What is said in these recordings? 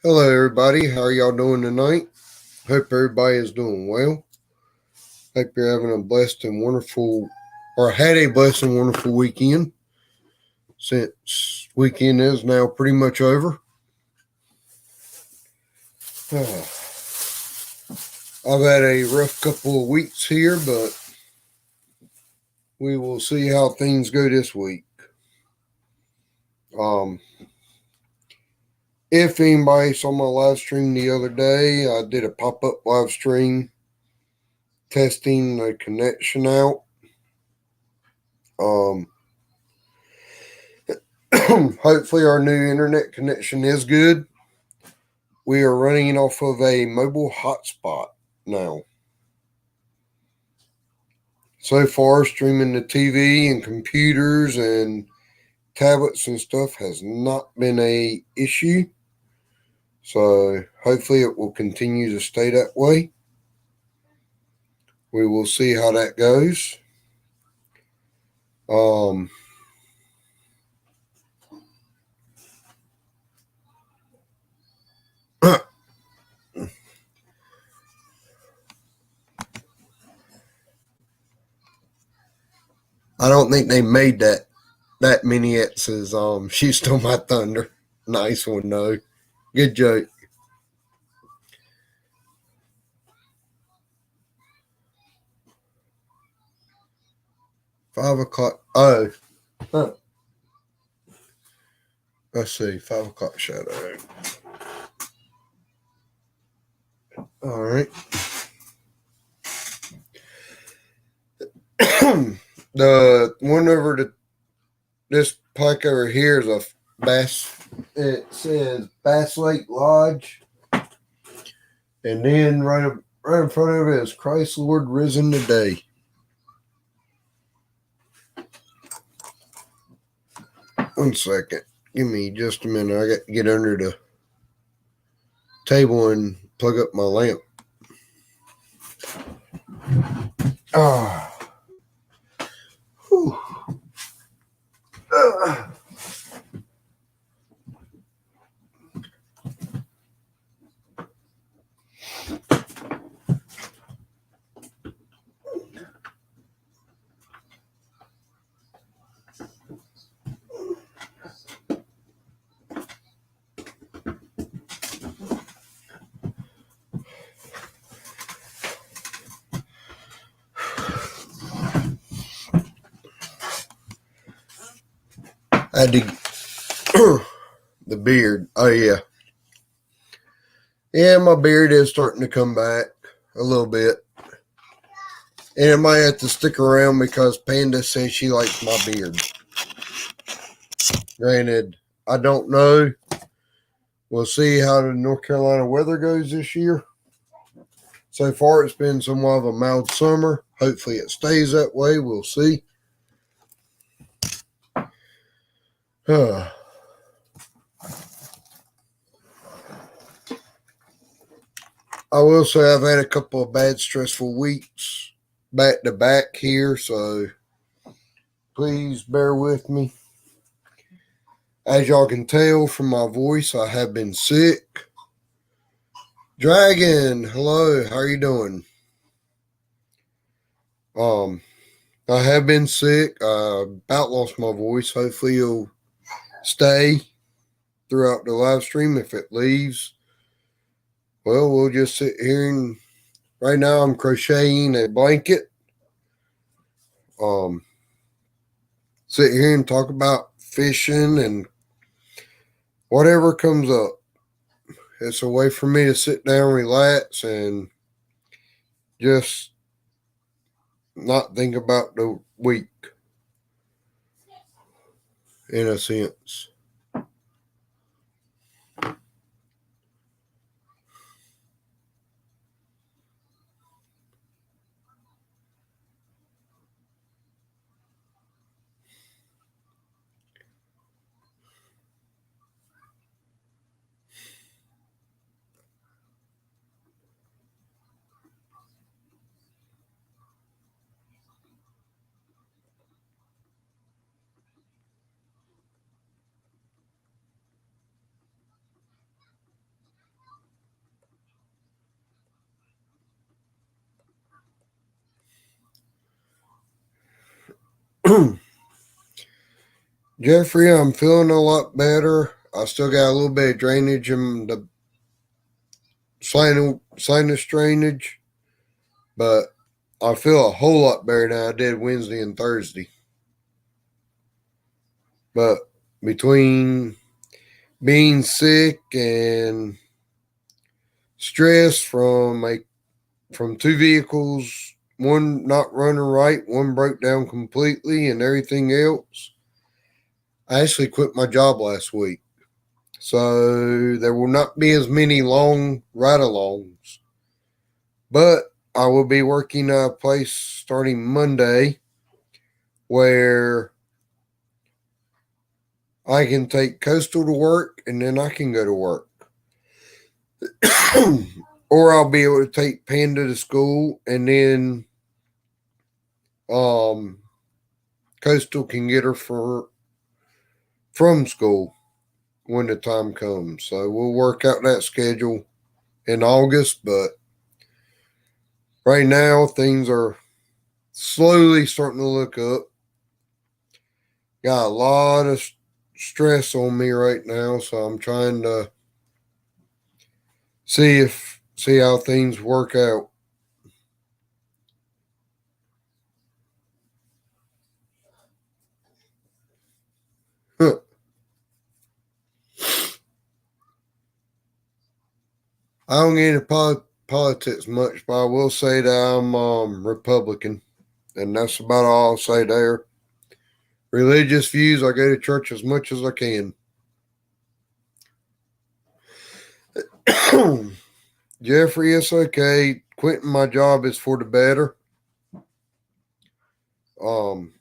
Hello, everybody. How are y'all doing tonight? Hope everybody is doing well. Hope you're having a blessed and wonderful, or had a blessed and wonderful weekend. Since weekend is now pretty much over. I've had a rough couple of weeks here, but we will see how things go this week. Um, if anybody saw my live stream the other day, I did a pop-up live stream testing the connection out. Hopefully our new internet connection is good. We are running it off of a mobile hotspot now. So far, streaming the TV and computers and tablets and stuff has not been a issue. So hopefully it will continue to stay that way. We will see how that goes. I don't think they made that many X's. She stole my thunder. Nice one, though. Good joke. 5 o'clock. Oh. Huh. Let's see. 5 o'clock shadow. All right. The one over to this pike over here is a Bass. It says Bass Lake Lodge, and then right in front of it is Christ Lord Risen Today. One second. Give me just a minute. I got to get under the table and plug up my lamp. Ah. Whew. I had to the beard. Oh yeah. Yeah, my beard is starting to come back a little bit. And it might have to stick around because Panda says she likes my beard. Granted, I don't know. We'll see how the North Carolina weather goes this year. So far, it's been somewhat of a mild summer. Hopefully, it stays that way. We'll see. I will say I've had a couple of bad, stressful weeks back to back here, so please bear with me. As y'all can tell from my voice, I have been sick. Dragon, hello, how are you doing? I have been sick. I about lost my voice. Hopefully it'll stay throughout the live stream. If it leaves, well, we'll just sit here and right now I'm crocheting a blanket. Sit here and talk about fishing and whatever comes up. It's a way for me to sit down, relax, and just not think about the week in a sense. Jeffrey, I'm feeling a lot better. I still got a little bit of drainage in the sinus drainage, but I feel a whole lot better than I did Wednesday and Thursday. But between being sick and stress from two vehicles, one not running right, one broke down completely, and everything else, I actually quit my job last week. So there will not be as many long ride alongs. But I will be working at a place starting Monday where I can take Coastal to work and then I can go to work. Or I'll be able to take Panda to school and then um, Coastal can get her from school when the time comes. So we'll work out that schedule in August, but right now things are slowly starting to look up. Got a lot of stress on me right now, so I'm trying to see how things work out. I don't get into politics much, but I will say that I'm Republican, and that's about all I'll say there. Religious views, I go to church as much as I can. Jeffrey, it's okay. Quitting my job is for the better. Um,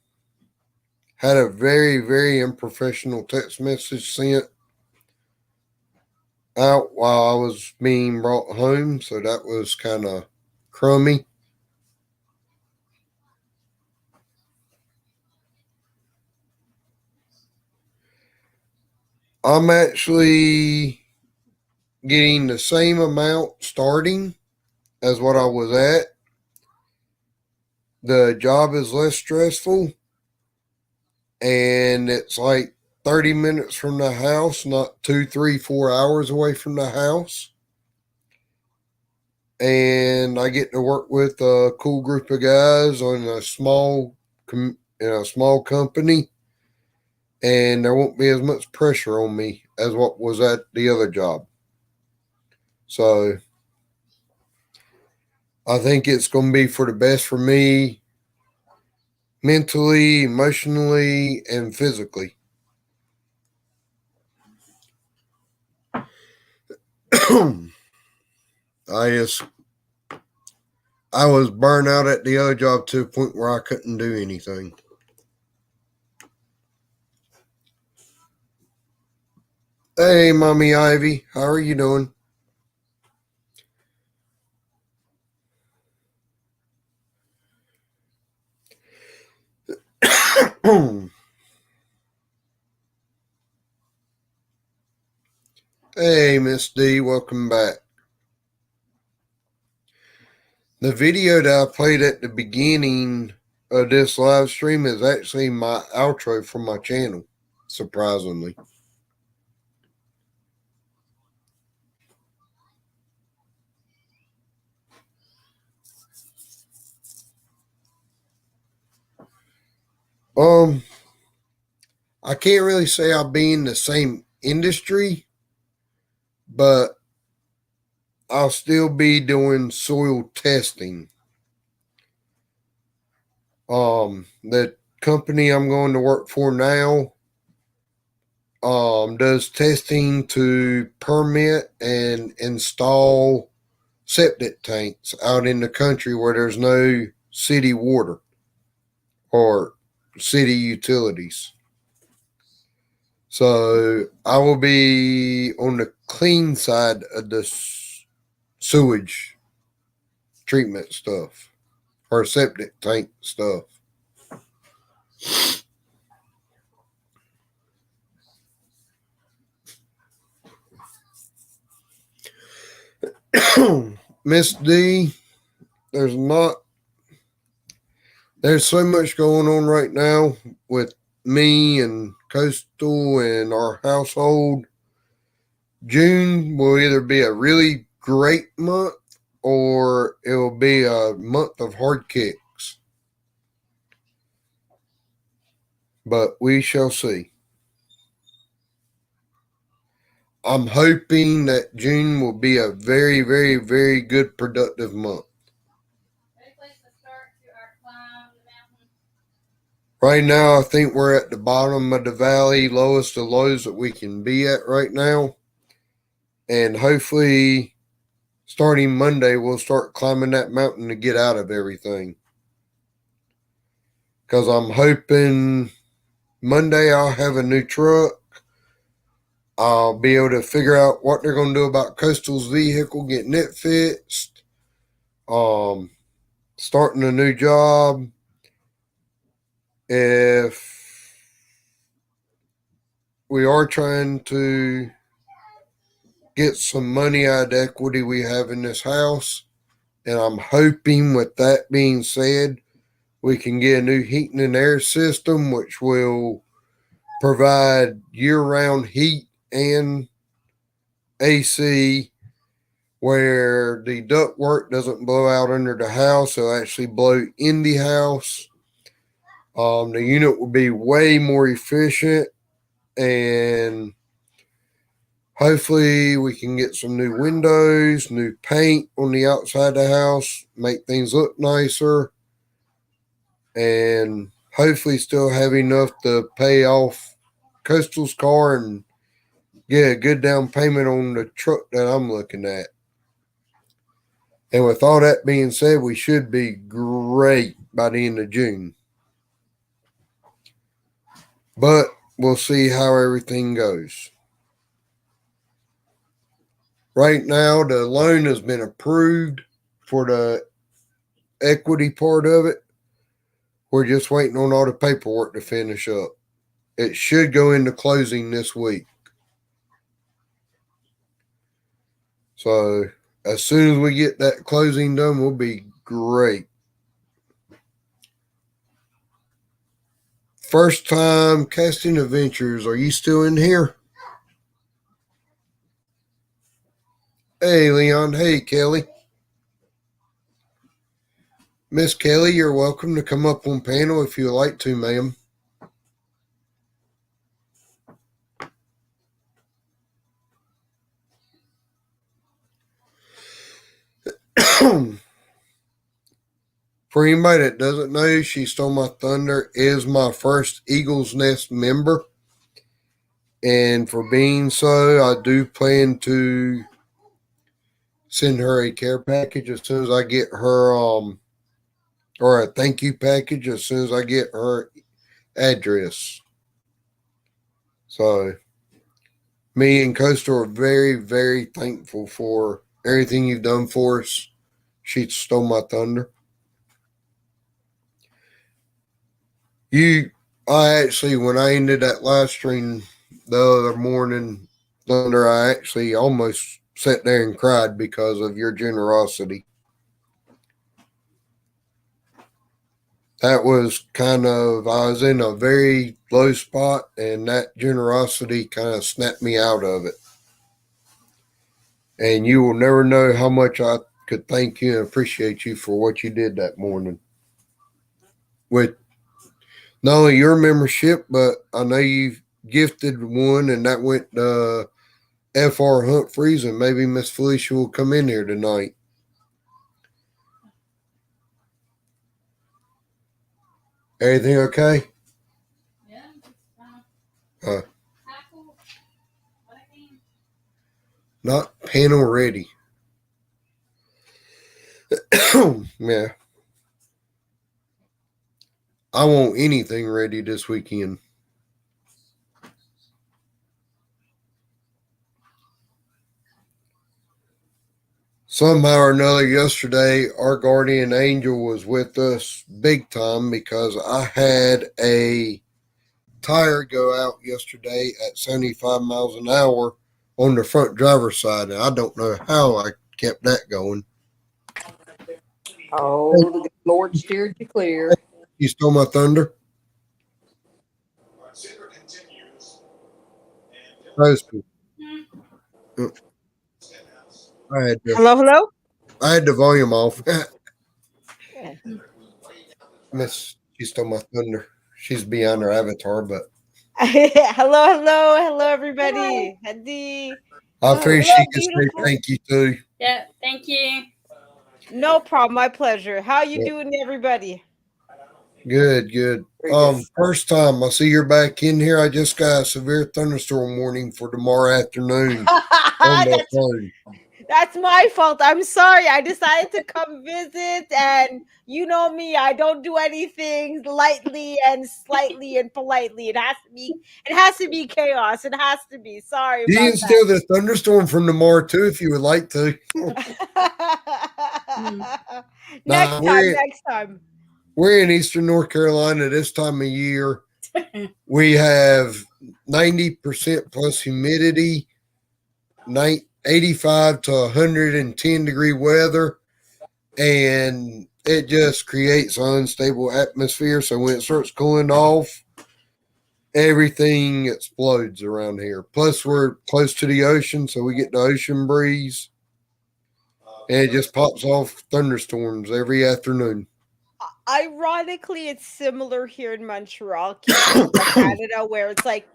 had a very, very unprofessional text message sent out while I was being brought home, so that was kind of crummy. I'm actually getting the same amount starting as what I was at. The job is less stressful and it's like 30 minutes from the house, not 2, 3, 4 hours away from the house. And I get to work with a cool group of guys on in a small company, and there won't be as much pressure on me as what was at the other job. So I think it's going to be for the best for me mentally, emotionally, and physically. I just I was burned out at the other job to a point where I couldn't do anything. Hey, Mommy Ivy, how are you doing? Hey, Miss D, welcome back. The video that I played at the beginning of this live stream is actually my outro for my channel, surprisingly. Um, I can't really say I'll be in the same industry, but I'll still be doing soil testing. The company I'm going to work for now does testing to permit and install septic tanks out in the country where there's no city water or city utilities. So I will be on the clean side of the sewage treatment stuff or septic tank stuff. Miss D, there's not There's so much going on right now with me and Coastal and our household. June will either be a really great month or it will be a month of hard kicks. But we shall see. I'm hoping that June will be a very, very, very good productive month. Right now, I think we're at the bottom of the valley, lowest of lows that we can be at right now. And hopefully, starting Monday, we'll start climbing that mountain to get out of everything. Because I'm hoping Monday I'll have a new truck. I'll be able to figure out what they're going to do about Coastal's vehicle, getting it fixed, starting a new job. If we are trying to get some money out of the equity we have in this house, and I'm hoping with that being said, we can get a new heating and air system, which will provide year-round heat and AC, where the ductwork doesn't blow out under the house. It'll actually blow in the house. The unit will be way more efficient, and hopefully we can get some new windows, new paint on the outside of the house, make things look nicer, and hopefully still have enough to pay off Coastal's car and get a good down payment on the truck that I'm looking at. And with all that being said, we should be great by the end of June. But we'll see how everything goes. Right now, the loan has been approved for the equity part of it. We're just waiting on all the paperwork to finish up. It should go into closing this week. So as soon as we get that closing done, we'll be great. First time casting adventures. Are you still in here? Hey, Leon. Hey, Kelly. Miss Kelly, you're welcome to come up on panel if you'd like to, ma'am. For anybody that doesn't know, She Stole My Thunder is my first Eagles Nest member. And for being so, I do plan to send her a care package as soon as I get her, or a thank you package as soon as I get her address. So, me and Coastal are very, very thankful for everything you've done for us. She Stole My Thunder. I actually, when I ended that live stream the other morning, Thunder, I actually almost sat there and cried because of your generosity. That was I was in a very low spot, and that generosity kind of snapped me out of it. And you will never know how much I could thank you and appreciate you for what you did that morning. With not only your membership, but I know you've gifted one, and that went to FR Humphreys, and maybe Miss Felicia will come in here tonight. Everything okay? Yeah. Not panel ready. Yeah. I want anything ready this weekend. Somehow or another, yesterday, our guardian angel was with us big time because I had a tire go out yesterday at 75 miles an hour on the front driver's side, and I don't know how I kept that going. Oh, the Lord steered you clear. You stole my thunder. That was cool. Uh, I had to. Hello, hello. I had the volume off. Yeah. Miss, she stole my thunder. She's beyond her avatar, but Hello, hello, hello, Hi. everybody. Hadi. I figured Hello, she could say beautiful. thank you too. Yeah, thank you. No problem. My pleasure. How you Yeah, doing, everybody? good, good. Very good. First time I see you're back in here. I just got a severe thunderstorm warning for tomorrow afternoon on my that's phone. that's my fault. I'm sorry. I decided to come visit, and you know me. I don't do anything lightly and slightly and politely. It has to be chaos. It has to be. Sorry You about can steal the thunderstorm from tomorrow too if you would like to. Mm. that. Nah, Next time. Next time. we're in Eastern North Carolina this time of year. We have 90% plus humidity, 85 to 110-degree weather, and it just creates an unstable atmosphere. So when it starts cooling off, everything explodes around here. Plus, we're close to the ocean, so we get the ocean breeze, and it just pops off thunderstorms every afternoon. Ironically, it's similar here in Montreal, Quebec, Canada, where it's like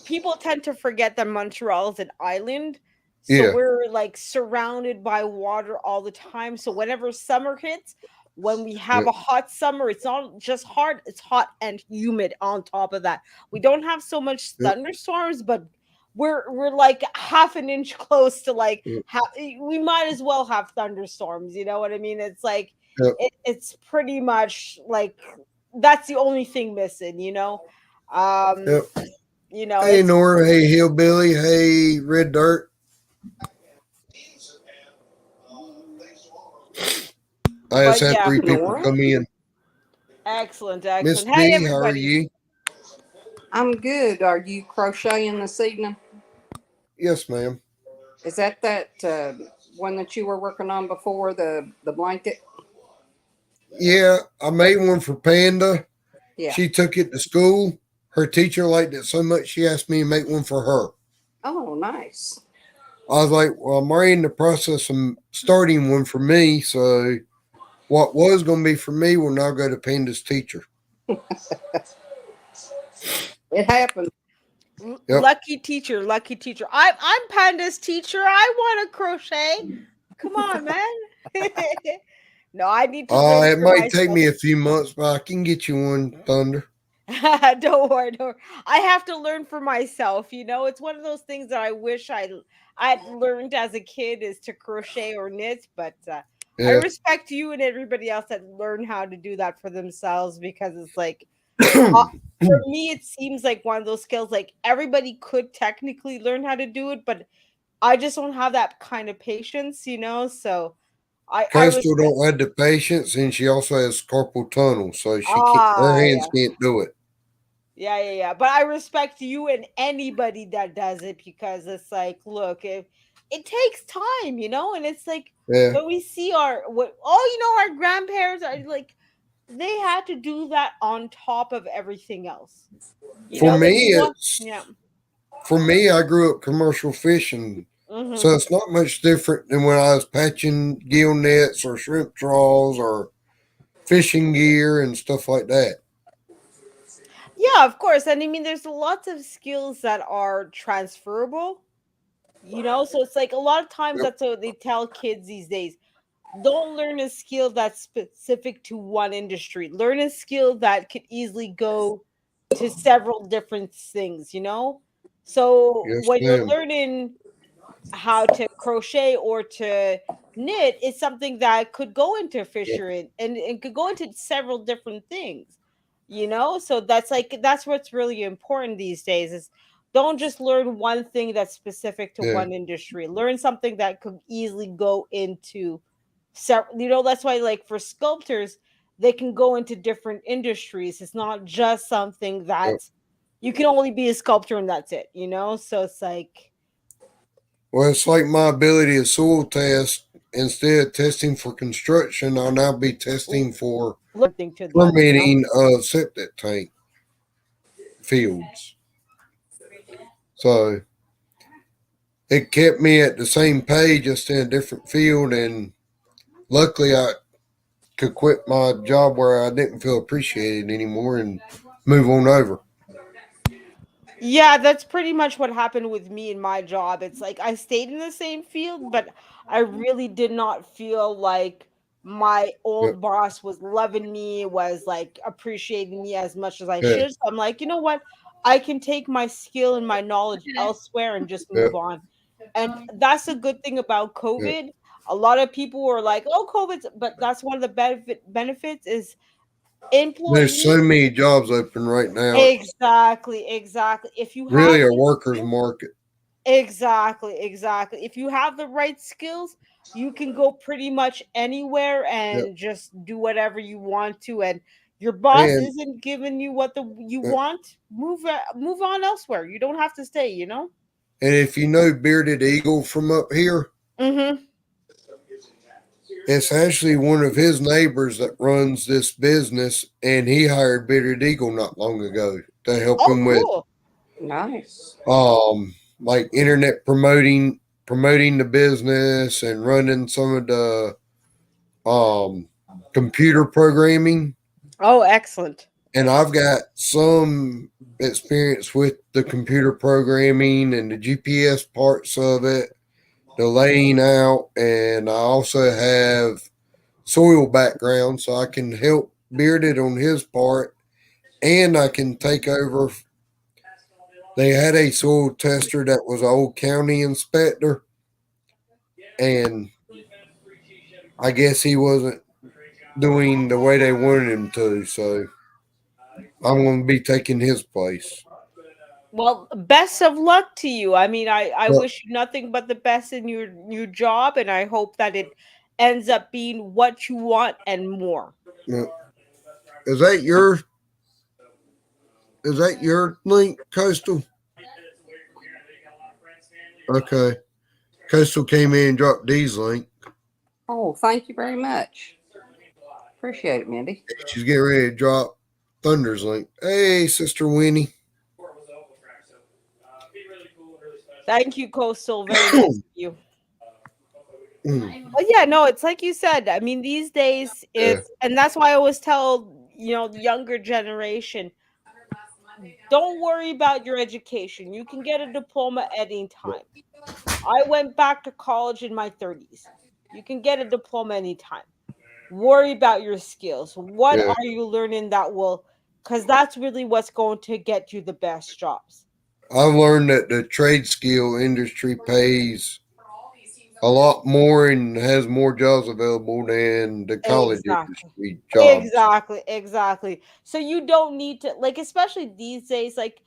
people tend to forget that Montreal is an island. So Yeah, we're like surrounded by water all the time. So whenever summer hits, when we have yeah, a hot summer, it's not just hot, it's hot and humid on top of that. We don't have so much yeah, thunderstorms, but we're like half an inch close to like yeah, we might as well have thunderstorms, you know what I mean? It's like yeah, it's pretty much like that's the only thing missing, you know. yeah. Um, Hey, it's Nora. Hey, Hillbilly. Hey, Red Dirt. I just but had yeah, three people Nora? come in. excellent, Miss excellent. Hey B, how are everybody. you? I'm good. Are you crocheting this evening? Yes, ma'am. Is that one that you were working on before the blanket? Yeah, I made one for Panda. Yeah. She took it to school. Her teacher liked it so much she asked me to make one for her. Oh, nice. I was like, well, I'm already in the process of starting one for me. So what was going to be for me will now go to Panda's teacher. It happened. Yep. Lucky teacher, lucky teacher. I'm Panda's teacher. I want to crochet. Come on, man. No, I need to learn It for might take myself. me a few months, but I can get you one, Thunder. Don't worry, don't worry. I have to learn for myself. You know, it's one of those things that I wish I'd learned as a kid is to crochet or knit. But I Yeah. respect you and everybody else that learn how to do that for themselves because it's like uh, for me, it seems like one of those skills. Like everybody could technically learn how to do it, but I just don't have that kind of patience. You know, so I Coastal respect. don't have the patience, and she also has carpal tunnel, so she can't. Her Ah, hands yeah. can't do it. Yeah, yeah, yeah. But I respect you and anybody that does it because it's like, look, if it takes time, you know, and it's like Yeah. when we see our what oh, you know, our grandparents are like they had to do that on top of everything else. You For know, they me, didn't want it's yeah. for me. I grew up commercial fishing, Hmm. so it's not much different than when I was patching gill nets or shrimp trawls or fishing gear and stuff like that. Yeah, of course. And I mean there's lots of skills that are transferable, you know, so it's like a lot of times Yep. that's what they tell kids these days. Don't learn a skill that's specific to one industry. Learn a skill that could easily go to several different things, you know? So Yes, when you're ma'am. learning how to crochet or to knit, it's something that could go into Yep. fishery and could go into several different things, you know? So that's like that's what's really important these days is don't just learn one thing that's specific to Yeah. one industry. Learn something that could easily go into several, you know, that's why like for sculptors, they can go into different industries. It's not just something Yep. that you can only be a sculptor and that's it. So it's like Well, it's like my ability to soil test instead of testing for construction, I'll now be testing for Looking to them, you know. permitting of septic tank fields. So it kept me at the same pay, just in a different field. And luckily, I could quit my job where I didn't feel appreciated anymore and move on over. Yeah, that's pretty much what happened with me in my job. It's like I stayed in the same field, but I really did not feel like my Yep. old boss was loving me, was like appreciating me as much as I Yeah. should. So I'm like, you know what? I can take my skill and my knowledge elsewhere and just Yeah. move on. And that's a good thing about Yeah. COVID. A lot of people were like, "Oh, COVID's," but that's one of the benefits is There's so employees. many jobs open right now. Exactly, exactly. If you Really, have a the worker's skills, market. exactly, exactly. If you have the right skills, you can go pretty much anywhere Yep. and just do whatever you want to. And your boss And isn't giving you what the you uh, want. Move on elsewhere. You don't have to stay. You know. and if you know Bearded Eagle from up here, Mm-hmm. it's actually one of his neighbors that runs this business, and he hired Bearded Eagle not long ago to help Oh, him with cool. Nice. like internet promoting the business and running some of the um computer programming. Oh, excellent. And I've got some experience with the computer programming and the GPS parts of it, the laying out, and I also have soil background, so I can help Bearded on his part, and I can take over. They had a soil tester that was an old county inspector, and I guess he wasn't doing the way they wanted him to, so I'm going to be taking his place. Well, best of luck to you. I mean, I But, wish you nothing but the best in your new job, and I hope that it ends up being what you want and more. uh, is that your link, Coastal? Okay, Coastal came in and dropped D's link. Oh, thank you very much. Appreciate it, Mindy. She's getting ready to drop Thunder's link. Hey, Sister Winnie. Thank you, Coastal. Very nice of you. Mm, But yeah, no, it's like you said. I mean, these days yeah, it's, and that's why I always tell, the younger generation, don't worry about your education. You can get a diploma any time. I went back to college in my 30s. You can get a diploma anytime. Worry about your skills. What yeah. are you learning that will, because that's really what's going to get you the best jobs. I've learned that the trade skill industry pays a lot more and has more jobs available than the college Exactly. industry jobs. Exactly, exactly. So you don't need to, like, especially these days, like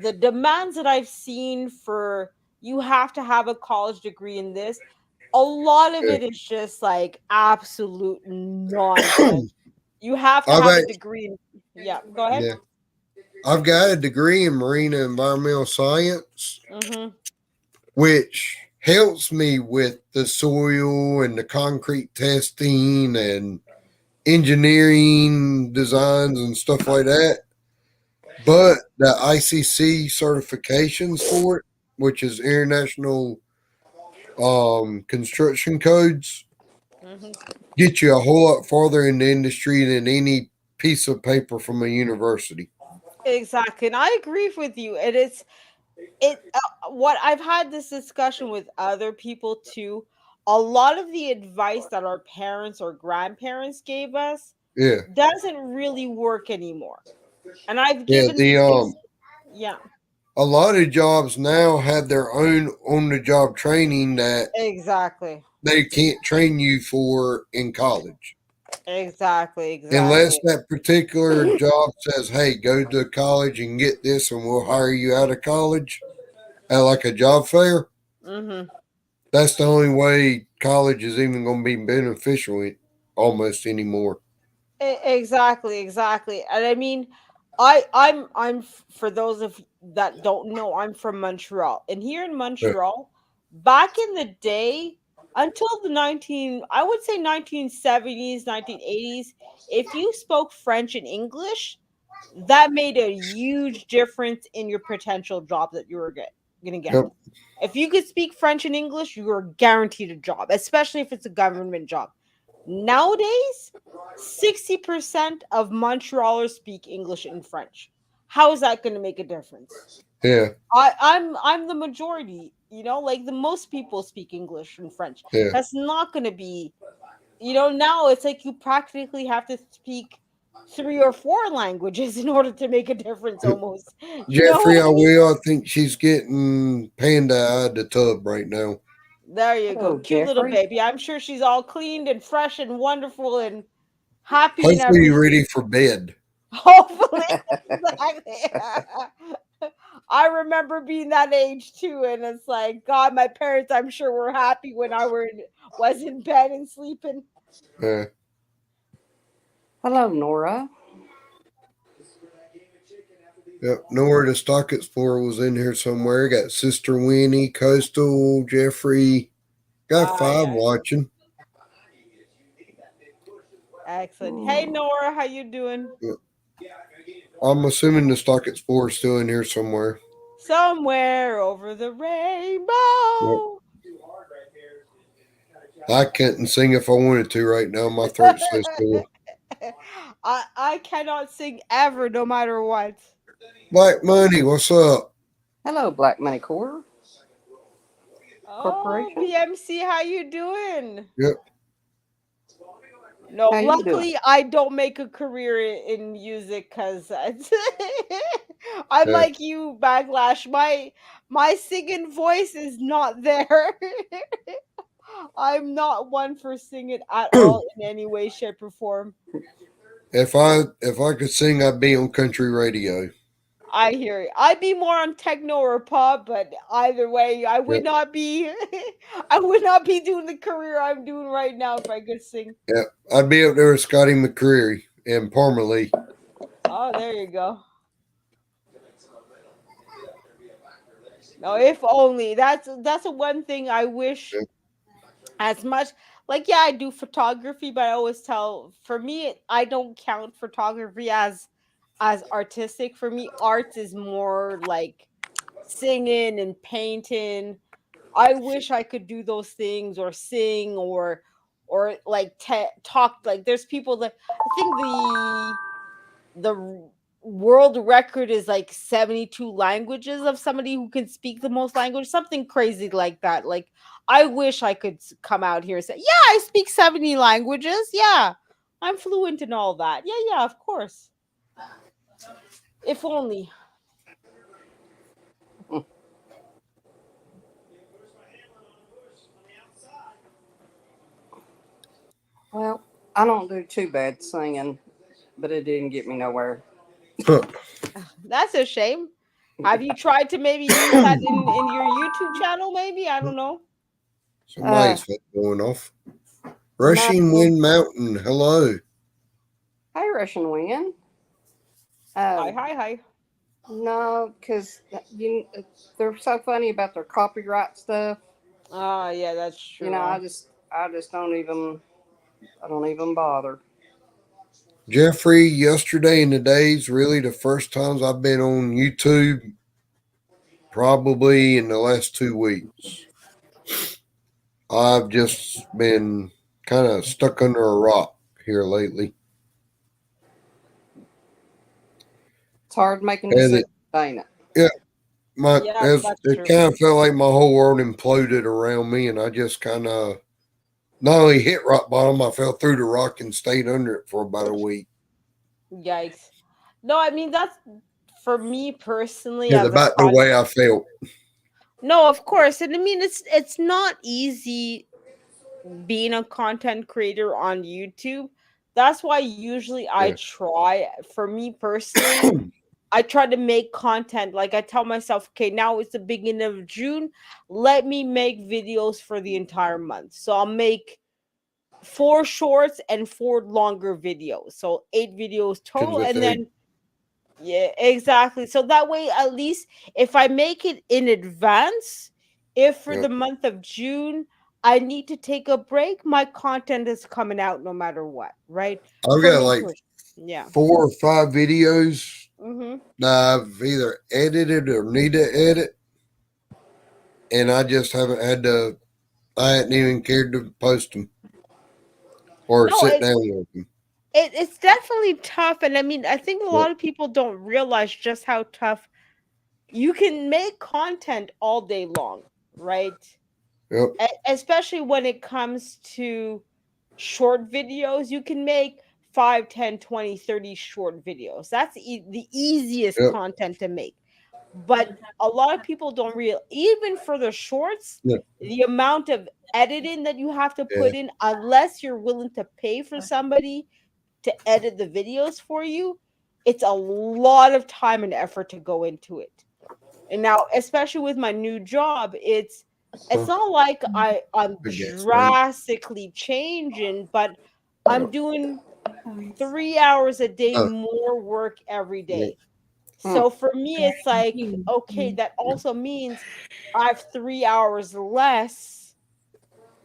the demands that I've seen for you have to have a college degree in this, a lot of Yeah. it is just like absolute nonsense. You have to I've have a actually, degree in, yeah, go ahead. yeah, I've got a degree in marine and environmental science, Mm-hmm. which helps me with the soil and the concrete testing and engineering designs and stuff like that. But the ICC certifications for it, which is international construction codes, Mm-hmm. get you a whole lot farther in the industry than any piece of paper from a university. Exactly. And I agree with you. What I've had this discussion with other people too. A lot of the advice that our parents or grandparents gave us Yeah, doesn't really work anymore. And I've yeah. given The yeah, a lot of jobs now have their own on the job training that exactly. they can't train you for in college. Exactly, Unless exactly. that particular job says, hey, go to college and get this and we'll hire you out of college at like a job fair. Mm-hmm. That's the only way college is even going to be beneficial almost anymore. Exactly, exactly. And I mean, for those of that don't know, I'm from Montreal. And here in Yeah. Montreal, back in the day, until the 19, I would say 1970s, 1980s, if you spoke French and English, that made a huge difference in your potential job that you were gonna get. Yep. If you could speak French and English, you are guaranteed a job, especially if it's a government job. Nowadays, 60% of Montrealers speak English and French. How is that going to make a difference? Yeah. I'm the majority, like the most people speak English and French. Yeah. That's not going to be, now it's like you practically have to speak three or four languages in order to make a difference almost. You know what Jeffrey, I I mean? will. I think she's getting panda out of the tub right now. There you go. Hello, Cute little Jeffrey. baby. I'm sure she's all cleaned and fresh and wonderful and happy and Hopefully, you're ready everything. for bed. Hopefully, exactly. I remember being that age too, and it's like, God, my parents, I'm sure, were happy when was in bed and sleeping. Yeah. Hello, Nora. Yep. Nora the Stock Explorer was in here somewhere. Got Sister Winnie, Coastal, Jeffrey. Got Ah, five yeah, watching. excellent. Hey, Nora, how you doing? I'm assuming the Stock Explorer is still in here somewhere. Somewhere over the Yep. rainbow. I couldn't sing if I wanted to right now. My throat says so. I cannot sing ever, no matter what. Black Money, what's up? Hello, Black Money Core Oh, Corporation. BMC, how you doing? Yep. No, How you doing? luckily I don't make a career in music because I'm Yeah. like you, Backlash. My singing voice is not there. I'm not one for singing at all in any way, shape, or form. if I could sing, I'd be on country radio. I hear you. I'd be more on techno or pop, but either way, I would Yep. not be. I would not be doing the career I'm doing right now if I could sing. Yep. I'd be up there with Scotty McCreery and Parmalee. Oh, there you go. No, if only. That's a one thing I wish Yep. as much. Like, yeah, I do photography, but I always tell, for me, I don't count photography as artistic. For me, art is more like singing and painting. I wish I could do those things or sing or like talk. Like, there's people that I think the world record is like 72 languages of somebody who can speak the most language, something crazy like that. Like, I wish I could come out here and say, yeah, I speak 70 languages. Yeah, I'm fluent in all that. Yeah, yeah, of course. If only. Well, I don't do too bad singing, but it didn't get me nowhere. That's a shame. Have you tried to maybe use that in your YouTube channel? Maybe, I don't know. Uh, Somebody's going off. no. Rushing Wind Mountain, hello. Hey, Russian Wing. Hi, Um, hi, hi. no, because they're so funny about their copyright stuff. Ah, yeah, that's You know, true. I just I don't even bother. Jeffrey, yesterday and today's really the first times I've been on YouTube probably in the last 2 weeks. I've just been kind of stuck under a rock here lately. It's hard making And decisions, it, ain't it? yeah, Yeah, that's it true. kind of felt like my whole world imploded around me, and I just kind of not only hit rock bottom, I fell through the rock and stayed under it for about a week. Yikes. No, I mean that's for me personally Is as a about the way I felt. no, of course. And I mean it's not easy being a content creator on YouTube. That's why usually I Yeah, try, for me personally, I try to make content. Like, I tell myself, okay, now it's the beginning of June. Let me make videos for the entire month. So I'll make 4 shorts and 4 longer videos. So 8 videos total. with And a then, yeah, exactly. So that way, at least if I make it in advance, if for yeah, the month of June, I need to take a break, my content is coming out no matter what, right? I've For got me, like yeah. 4 or 5 videos Mm-hmm. that I've either edited or need to edit, and I just haven't had to. I hadn't even cared to post them or No, sit down with them. it's definitely tough, and I mean, I think a Yep. lot of people don't realize just how tough you can make content all day long, right? Yep. Especially when it comes to short videos, you can make 5, 10, 20, 30 short videos. That's the easiest Yep. content to make. But a lot of people don't real even for the shorts, Yep. the amount of editing that you have to Yeah. put in, unless you're willing to pay for somebody to edit the videos for you, it's a lot of time and effort to go into it. And now, especially with my new job, it's Huh. not like I'm I guess, right? drastically changing, but I'm doing 3 hours a day Oh. more work every Yep. day. Hmm. So for me, it's like, okay, that also means I have 3 hours less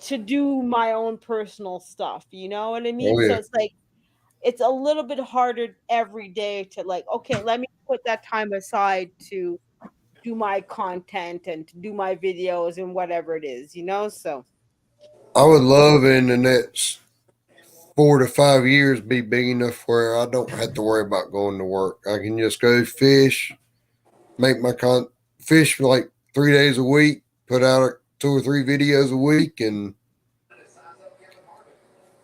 to do my own personal stuff. You know what I mean? Oh So yeah. it's like it's a little bit harder every day to like, okay, let me put that time aside to do my content and to do my videos and whatever it is, you know? So I would love in the next 4 to 5 years be big enough where I don't have to worry about going to work. I can just go fish, make my fish for like 3 days a week, put out 2 or 3 videos a week, and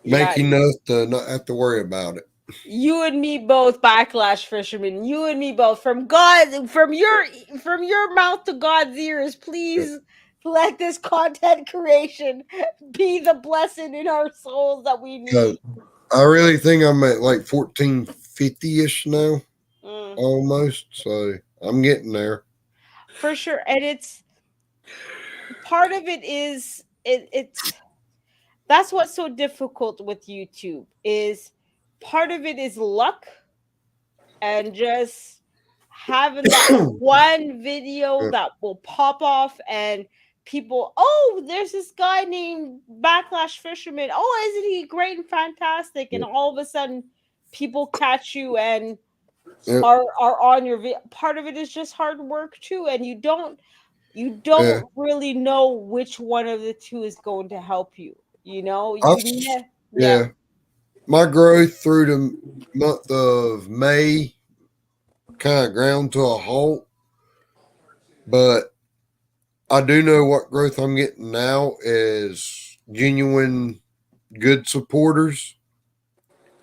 yeah, make enough to not have to worry about it. you and me both, backlash fishermen. You and me both. From God, from your mouth to God's ears, please let this content creation be the blessing in our souls that we Because need. I really think I'm at like 1450 ish now, Mm, almost. So I'm getting there. for sure. And it's part of it is it's that's what's so difficult with YouTube is part of it is luck and just having that one video Yeah. that will pop off and people, oh, there's this guy named Backlash Fisherman. Oh, isn't he great and fantastic? And Yeah. all of a sudden people catch you and Yeah. are on your video. Part of it is just hard work too, and you Yeah. don't really know which one of the two is going to help you. You know, I've, yeah. yeah. My growth through the month of May kind of ground to a halt, but I do know what growth I'm getting now is genuine good supporters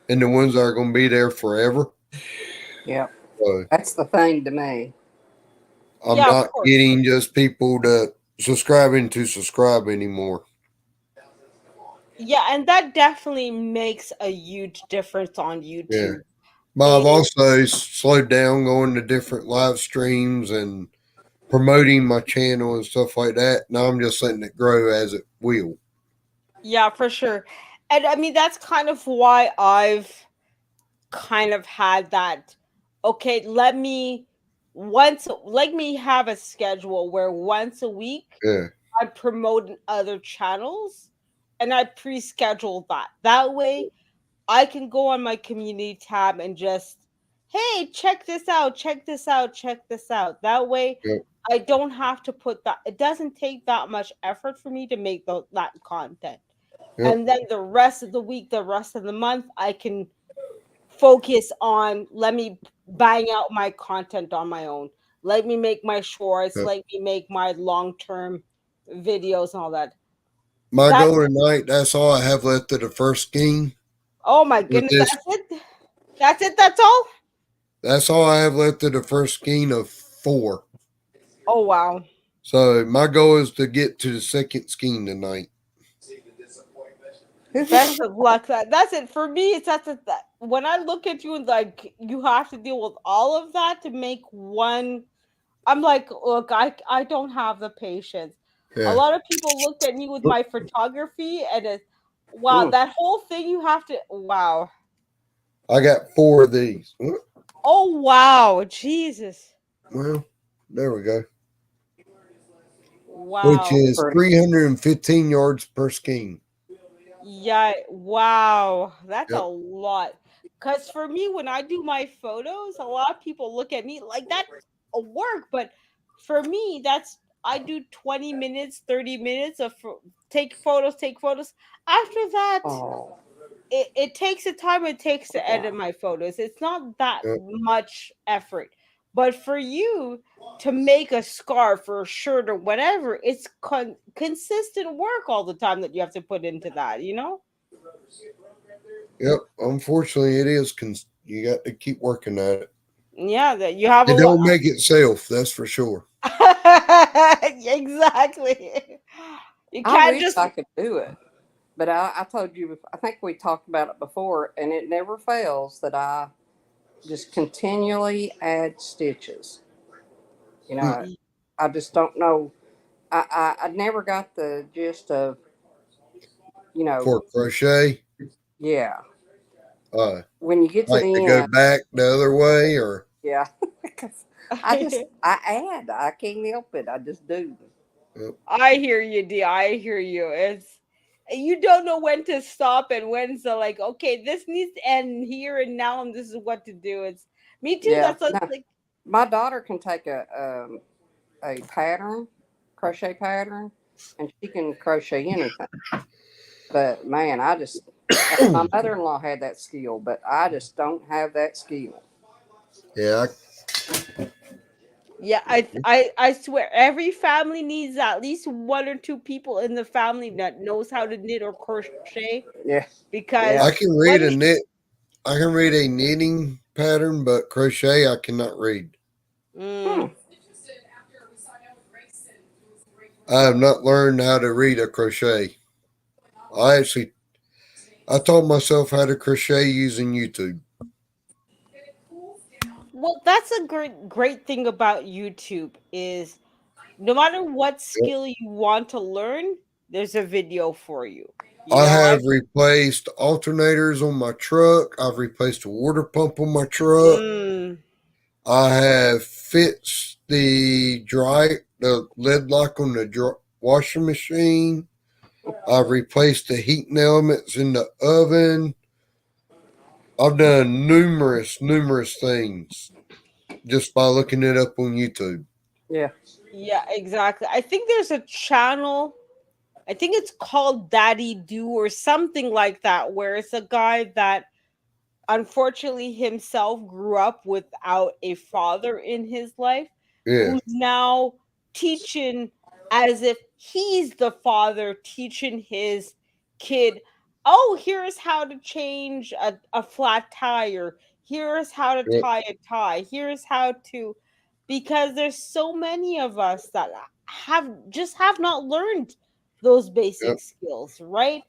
and the ones that are going to be there forever. Yep. So That's the thing to me. I'm Yeah, of not course. getting just people to subscribing to subscribe anymore. Yeah, and that definitely makes a huge difference on Yeah. YouTube. But I've Is also slowed down going to different live streams and promoting my channel and stuff like that. Now I'm just letting it grow as it will. yeah, for sure. And I mean that's kind of why I've kind of had that, okay, let me have a schedule where once a week Yeah. I promote in other channels and I pre-schedule that. That way I can go on my community tab and just, hey, check this out, check this out, check this out. That way, Yep. I don't have to put that. It doesn't take that much effort for me to make that content. Yep. And then the rest of the week, the rest of the month, I can focus on let me bang out my content on my own. Let me make my shorts. Yep. Let me make my long term videos and all that. My That goal tonight, that's all I have left of the first game. oh my With goodness, this, that's it. That's it. That's all. that's all I have left of the first skein of 4. Oh wow. So my goal is to get to the second skein tonight. Best of luck. That's it for me. It's that when I look at you and like you have to deal with all of that to make one. I'm like, look, I don't have the patience. A Yeah. lot of people looked at me with my photography and it's wow, Mm. that whole thing you have to wow. I got 4 of these. Oh wow, Jesus. Well, there we go. which Wow. is 315 yards per skein. Yeah, wow. That's a Yep. lot. Because for me, when I do my photos, a lot of people look at me like that's a work. But for me, I do 20 minutes, 30 minutes of take photos, take photos. After that, Oh, it takes the time it takes to yeah. edit my photos. It's not that Yep. much effort. But for you to make a scarf or a shirt or whatever, it's consistent work all the time that you have to put into that, you know? Yep. Unfortunately, it is. You got to keep working at it. Yeah, that you have a It lot. don't make itself. That's for sure. Exactly. You I can't wish just. I could do it, but I told you, I think we talked about it before, and it never fails that I just continually add stitches. You Hmm. know, I just don't know. I never got the gist of, you know, For crochet, yeah. uh, When you get to like to the go end, back the other way, or yeah. 'Cause I can't help it. I just do. yep. I hear you, D. I hear you. It's you don't know when to stop and when to like. Okay, this needs to end here and now, and this is what to do. It's me too. Yeah. That's what, No, like. my daughter can take a pattern, crochet pattern, and she can crochet anything. But man, my mother in law had that skill, but I just don't have that skill. Yeah. Yeah, I swear every family needs at least one or two people in the family that knows how to knit or crochet Yeah, because yeah. I can read a once knit. I can read a knitting pattern, but crochet I cannot read. Hmm. mm, I have not learned how to read a crochet. I actually I taught myself how to crochet using YouTube. well, that's a great thing about YouTube is no matter what Yep. skill you want to learn, there's a video for you. You I know, I have replaced alternators on my truck. I've replaced a water pump on my truck. mm, I have fixed the lid lock on the washing machine. I've replaced the heating elements in the oven. I've done numerous things just by looking it up on YouTube. Yeah. yeah, exactly. I think there's a channel. I think it's called Daddy Do or something like that, where it's a guy that unfortunately himself grew up without a father in his life Yeah, who's now teaching as if he's the father teaching his kid, oh, here's how to change a flat tire, here's how to yep, tie a tie, here's how to, because there's so many of us that have not learned those yep, basic skills, right?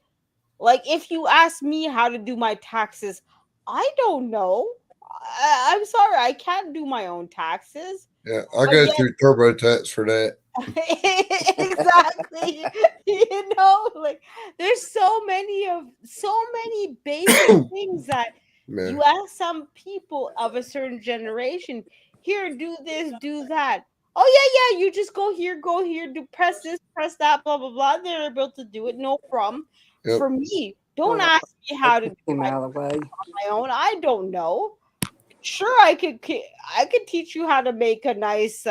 Like if you ask me how to do my taxes, I don't know. I'm sorry, I can't do my own taxes. yeah. I But go yet through TurboTax for that. exactly. You know, like there's so many basic things that Yeah, you ask some people of a certain generation, here, do this, do that. Oh yeah, you just go here, do press this, press that, blah blah blah. They're able to do it, no problem. yep, For me, don't Well, ask me I how to took do him out of the way. my own. I don't know. Sure, I could teach you how to make a nice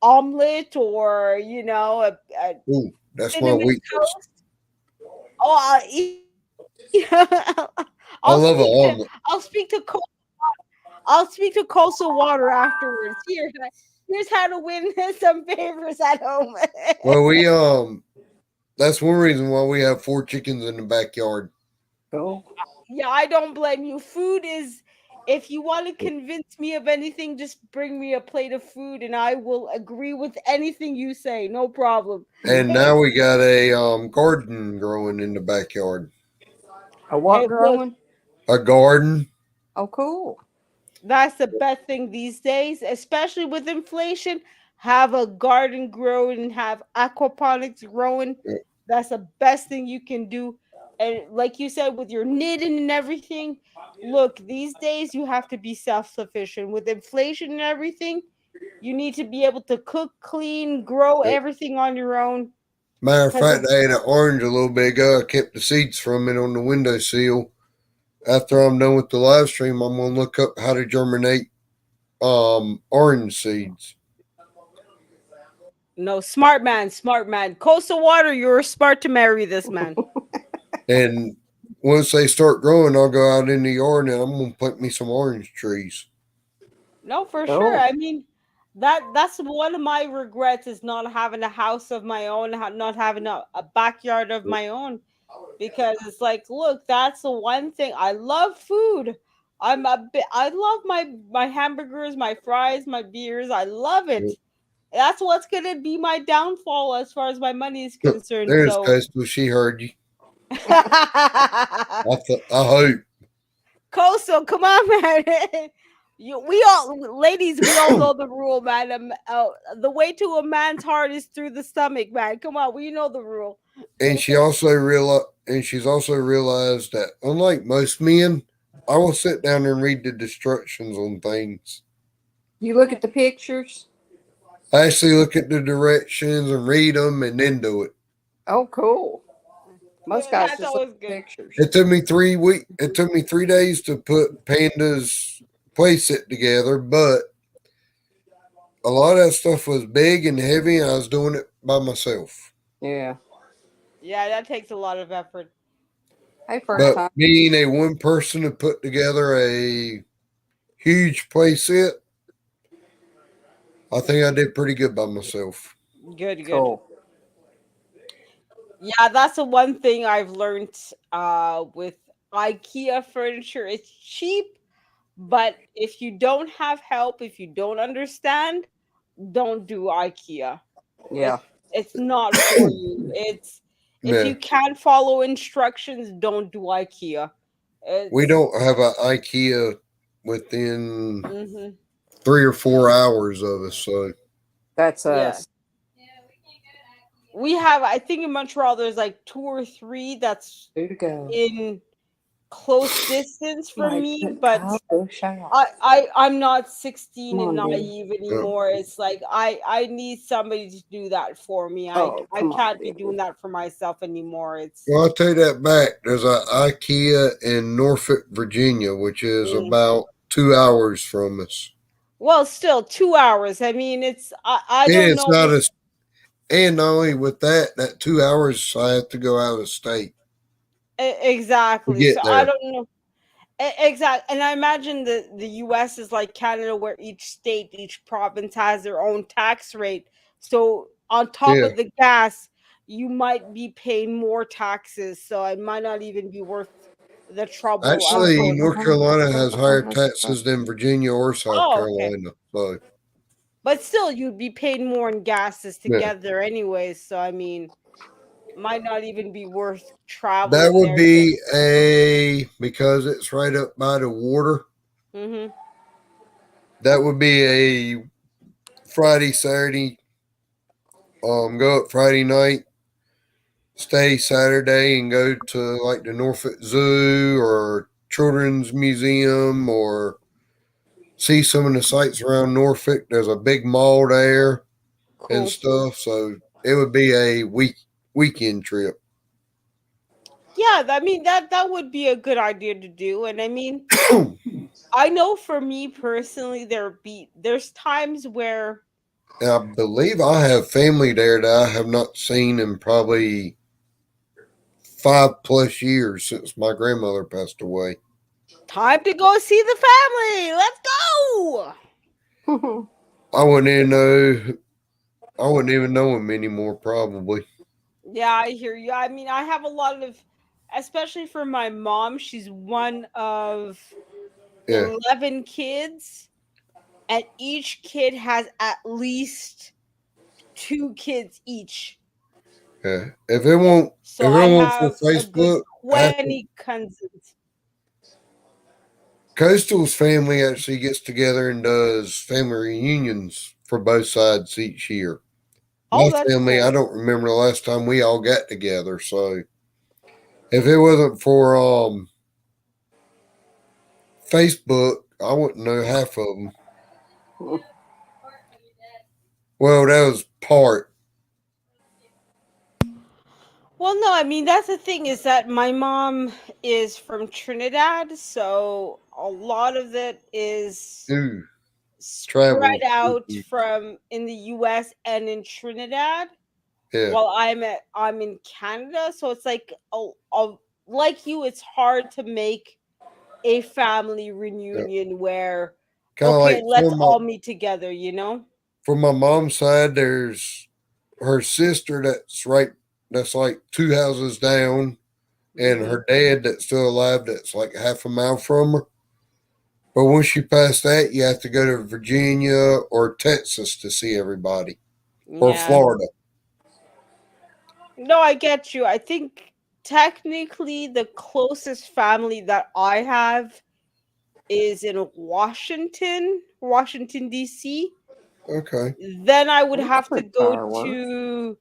omelet or a ooh, that's my cinnamon weakness. toast. Oh, I I'll love an speak to omelet. I'll speak to I'll speak to coastal water afterwards. Here's how to win some favors at home. Well, that's one reason why we have 4 chickens in the backyard. Cool. Yeah, I don't blame you. Food is, if you want to convince me of anything, just bring me a plate of food and I will agree with anything you say. No problem. And Hey, now we got a garden growing in the backyard. A what hey, look, growing? A garden. Oh, cool. that's the best thing these days, especially with inflation. Have a garden growing and have aquaponics growing. Yep, That's the best thing you can do. And like you said, with your knitting and everything, look, these days you have to be self sufficient. With inflation and everything, You need to be able to cook, clean, grow everything on your own. Matter of Because fact, I ate an orange a little bit ago. I kept the seeds from it on the windowsill. After I'm done with the live stream, I'm gonna look up how to germinate orange seeds. no, smart man, smart man. Coastal water, you're smart to marry this man. And once they start growing, I'll go out in the yard and I'm gonna plant me some orange trees. No, for sure. Cool. I mean, that's one of my regrets is not having a house of my own, not having a backyard of my own. Because it's like, look, that's the one thing I love food. I love my hamburgers, my fries, my beers. I love it. That's what's gonna be my downfall as far as my money is concerned. There's So Coastal. She heard you. I hope. Coastal, come on, man. We all, ladies, we all know the rule, man. The way to a man's heart is through the stomach, man. Come on, we know the rule. And she's also realized that unlike most men, I will sit down and read the instructions on things. You look at the pictures. I actually look at the directions and read them and then do it. Oh, cool. Most guys That's just look always at good. pictures. It took me 3 weeks. It took me 3 days to put Panda's playset together, but a lot of that stuff was big and heavy, and I was doing it by myself. Yeah. Yeah, that takes a lot of effort. Hey, first But time. being a one person to put together a huge playset, I think I did pretty good by myself. Good, good. Cool. Yeah, that's the one thing I've learned with IKEA furniture. It's cheap, but if you don't have help, if you don't understand, don't do IKEA. Yeah. It's not for you. It's if Yeah. you can't follow instructions, don't do IKEA. We It's don't have an IKEA within mhm. 3 or 4 hours of us, so That's Yeah. us. We have, I think in Montreal there's like two or three that's Two to go. in close distance from Like, me, but go shout. I'm not 16 Come and on, dude. naive anymore. It's like I need somebody to do that for me. Oh, I come on, can't be dude. doing that for myself anymore. It's well, I'll take that back. There's an IKEA in Norfolk, Virginia, which is mm. about 2 hours from us. Well, still 2 hours. I mean, I And don't it's know. not as and not only with that 2 hours I have to go out of state to Exactly. get So I there. don't know. Exactly. And I imagine the US is like Canada where each state, each province has their own tax rate. So on top Yeah. of the gas, you might be paying more taxes. So it might not even be worth the trouble of Actually, going. North Carolina has higher taxes than Virginia or South Oh, okay. Carolina. So But still you'd be paying more in gases to yeah. get there anyways. So I mean, might not even be worth That traveling would there. be because it's right up by the water. Mm-hmm. That would be a Friday, Saturday. Go up Friday night, stay Saturday, and go to like the Norfolk Zoo or Children's Museum or see some of the sights around Norfolk. There's a big mall there and Cool. stuff. So it would be a weekend trip. Yeah, I mean that would be a good idea to do. And I mean, I know for me personally, there's times where And I believe I have family there that I have not seen in probably 5+ years since my grandmother passed away. time to go see the family. Let's go. I wouldn't even know. I wouldn't even know him anymore. Probably. Yeah, I hear you. I mean, I have a lot of, especially for my mom. She's one of Yeah. 11 kids, and each kid has at least two kids each. Yeah. If So it I won't for have a good Facebook, 20 cousins. Coastal's family actually gets together and does family reunions for both sides each year. Oh, My that's family, I cool. don't remember the last time we all got together. So if it wasn't for Facebook, I wouldn't know half of them. Well, that was part. Well, no, I mean that's the thing is that my mom is from Trinidad, so a lot of it is Ooh, spread travel. out from in the US and in Trinidad Yeah, while I'm in Canada, so it's like like you it's hard to make a family yeah. reunion where Kind of okay, like let's all meet together, you know? for my mom's side, there's her sister that's like two houses down, and Mhm. her dad that's still alive that's like half a mile from her. But once you pass that, you have to go to Virginia or Texas to see everybody, or Yeah. Florida. No, I get you. I think technically the closest family that I have is in Washington D.C. Okay. Then I would Well, that's have to pretty go far away. to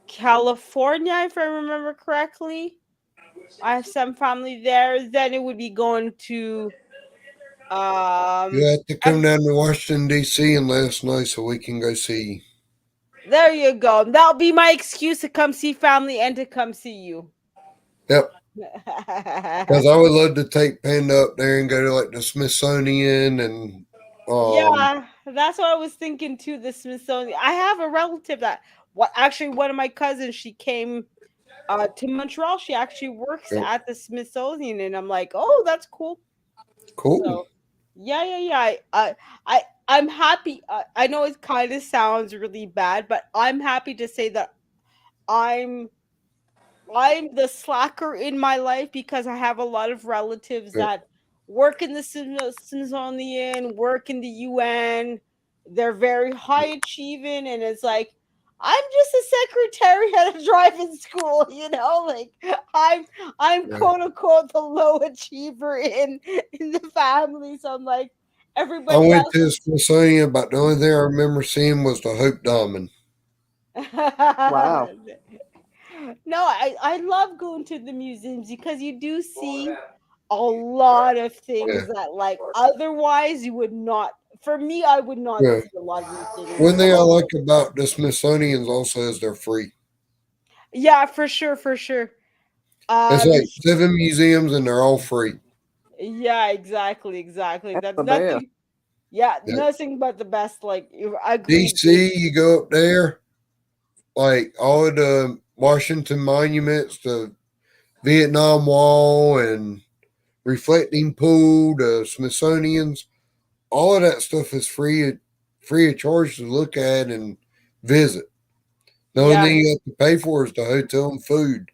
California if I remember correctly. I have some family there. Then it would be going to You um have to come I'm down to Washington, D.C. and let us know so we can go see you. there you go. That'll be my excuse to come see family and to come see you. Yep. Because I would love to take Panda up there and go to like the Smithsonian and um Yeah, that's what I was thinking too. The Smithsonian. I have a relative that what actually one of my cousins. She came to Montreal. She actually works yep. at the Smithsonian, and I'm like, oh, that's cool. Cool. So yeah, yeah, yeah. I'm happy. I know it kind of sounds really bad, but I'm happy to say that I'm I'm the slacker in my life because I have a lot of relatives Yep. that work in the Smithsonian, work in the UN. They're very high achieving, and it's like I'm just a secretary at a driving school, you know. Like I'm I'm Yeah. quote unquote the low achiever in the family. So I'm like I everybody went else to the is. Smithsonian, but the only thing I remember seeing was the Hope Diamond. Wow. No, I love going to the museums because you do see a lot of Yeah. things that like otherwise you would not for me I would not Yeah. see a lot of these things. One thing I like about the Smithsonian's also is they're free. Yeah, for sure, for sure. It's Um like 7 museums and they're all free. yeah, exactly, exactly. That's That's the best. nothing. Yeah, Yep. nothing but the best. Like you agreed. DC, you go up there, like all of the Washington monuments, the Vietnam Wall and reflecting pool, the Smithsonian's, all of that stuff is free of charge to look at and visit. The only Yeah, thing you have to pay for is the hotel and food.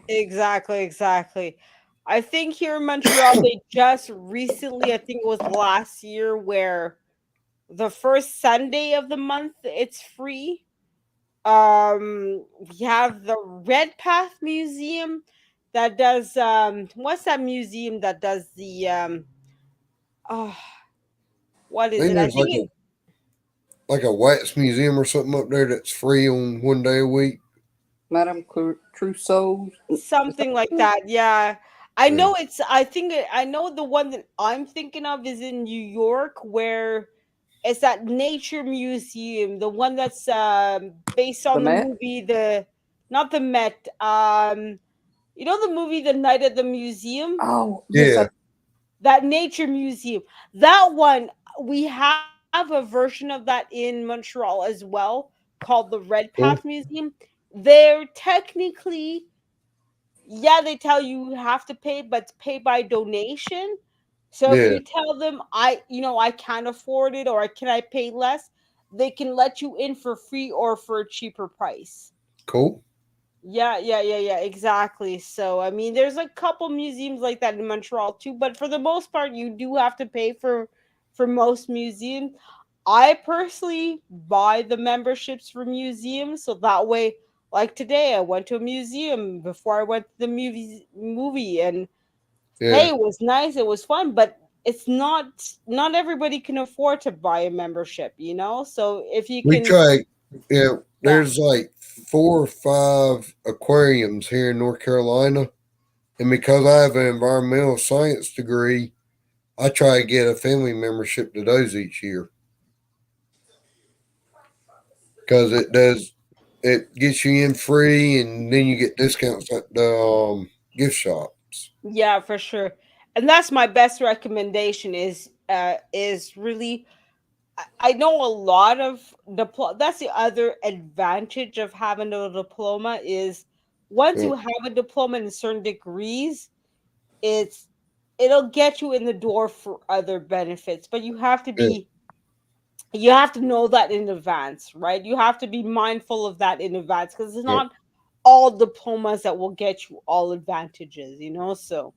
exactly, exactly. I think here in Montreal they just recently, I think it was last year where the first Sunday of the month it's free. We have the Red Path Museum that does what's that museum that does the oh what I is think it? I there's think it like a wax museum or something up there that's free on one day a week. Madame Trousseau. Is that something like it? that. Yeah. I Yeah. know I know the one that I'm thinking of is in New York where it's that nature museum, the one that's based The on the Met? movie the not the Met you know the movie The Night at the Museum? Oh, yes. Yeah. That nature museum. That one we have a version of that in Montreal as well called the Red Path Cool. Museum. They're technically yeah, they tell you have to pay, but it's pay by donation. So if Yeah. you tell them I can't afford it or can I pay less, they can let you in for free or for a cheaper price. Cool. Yeah, yeah, yeah, yeah, exactly. So, I mean, there's a couple museums like that in Montreal too, but for the most part, you do have to pay for most museums. I personally buy the memberships for museums, so that way, like today, I went to a museum before I went to the movie, and hey, Yeah. it was nice, it was fun, but it's not everybody can afford to buy a membership, you know. So if you We can, try, yeah, yeah. there's like 4 or 5 aquariums here in North Carolina. And because I have an environmental science degree, I try to get a family membership to those each year. because it gets you in free, and then you get discounts at the gift shops. Yeah, for sure. And that's my best recommendation is really I know a lot of that's the other advantage of having a diploma is once Yeah, you have a diploma in certain degrees, it's it'll get you in the door for other benefits, but yeah, you have to know that in advance, right? You have to be mindful of that in advance because it's yeah. not all diplomas that will get you all advantages, you know? So,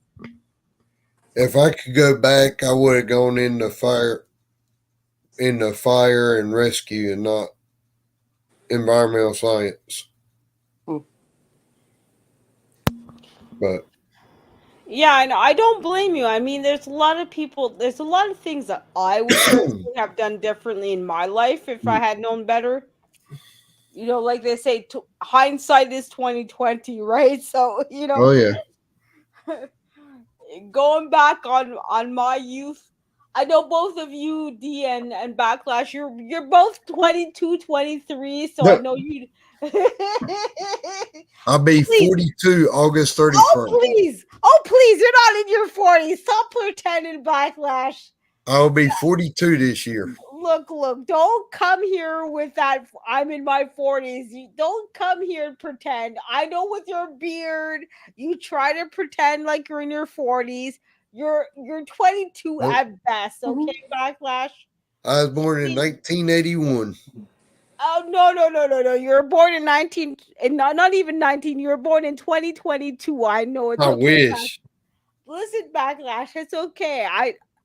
If I could go back, I would have gone in the fire and rescue, and not environmental science. Mm. But yeah, I know. I don't blame you. I mean, there's a lot of things that I would personally have done differently in my life if I had known better. You know, like they say, hindsight is 2020, right? So, oh yeah, going back on my youth, I know both of you, D and Backlash, you're both 22, 23. So I no, know you I'll be please. 42 August Oh 31st. please. Oh please, you're not in your 40s. Stop pretending, Backlash. I'll be 42 this year. Look, don't come here with that. I'm in my 40s. You don't come here and pretend. I know with your beard, you try to pretend like you're in your 40s. You're 22 Nope. at best, okay, Backlash? I was born in Please. 1981. Oh no. You were born in 19 and not even 19. You were born in 2022. I know it's I okay. wish. Listen, Backlash, it's okay.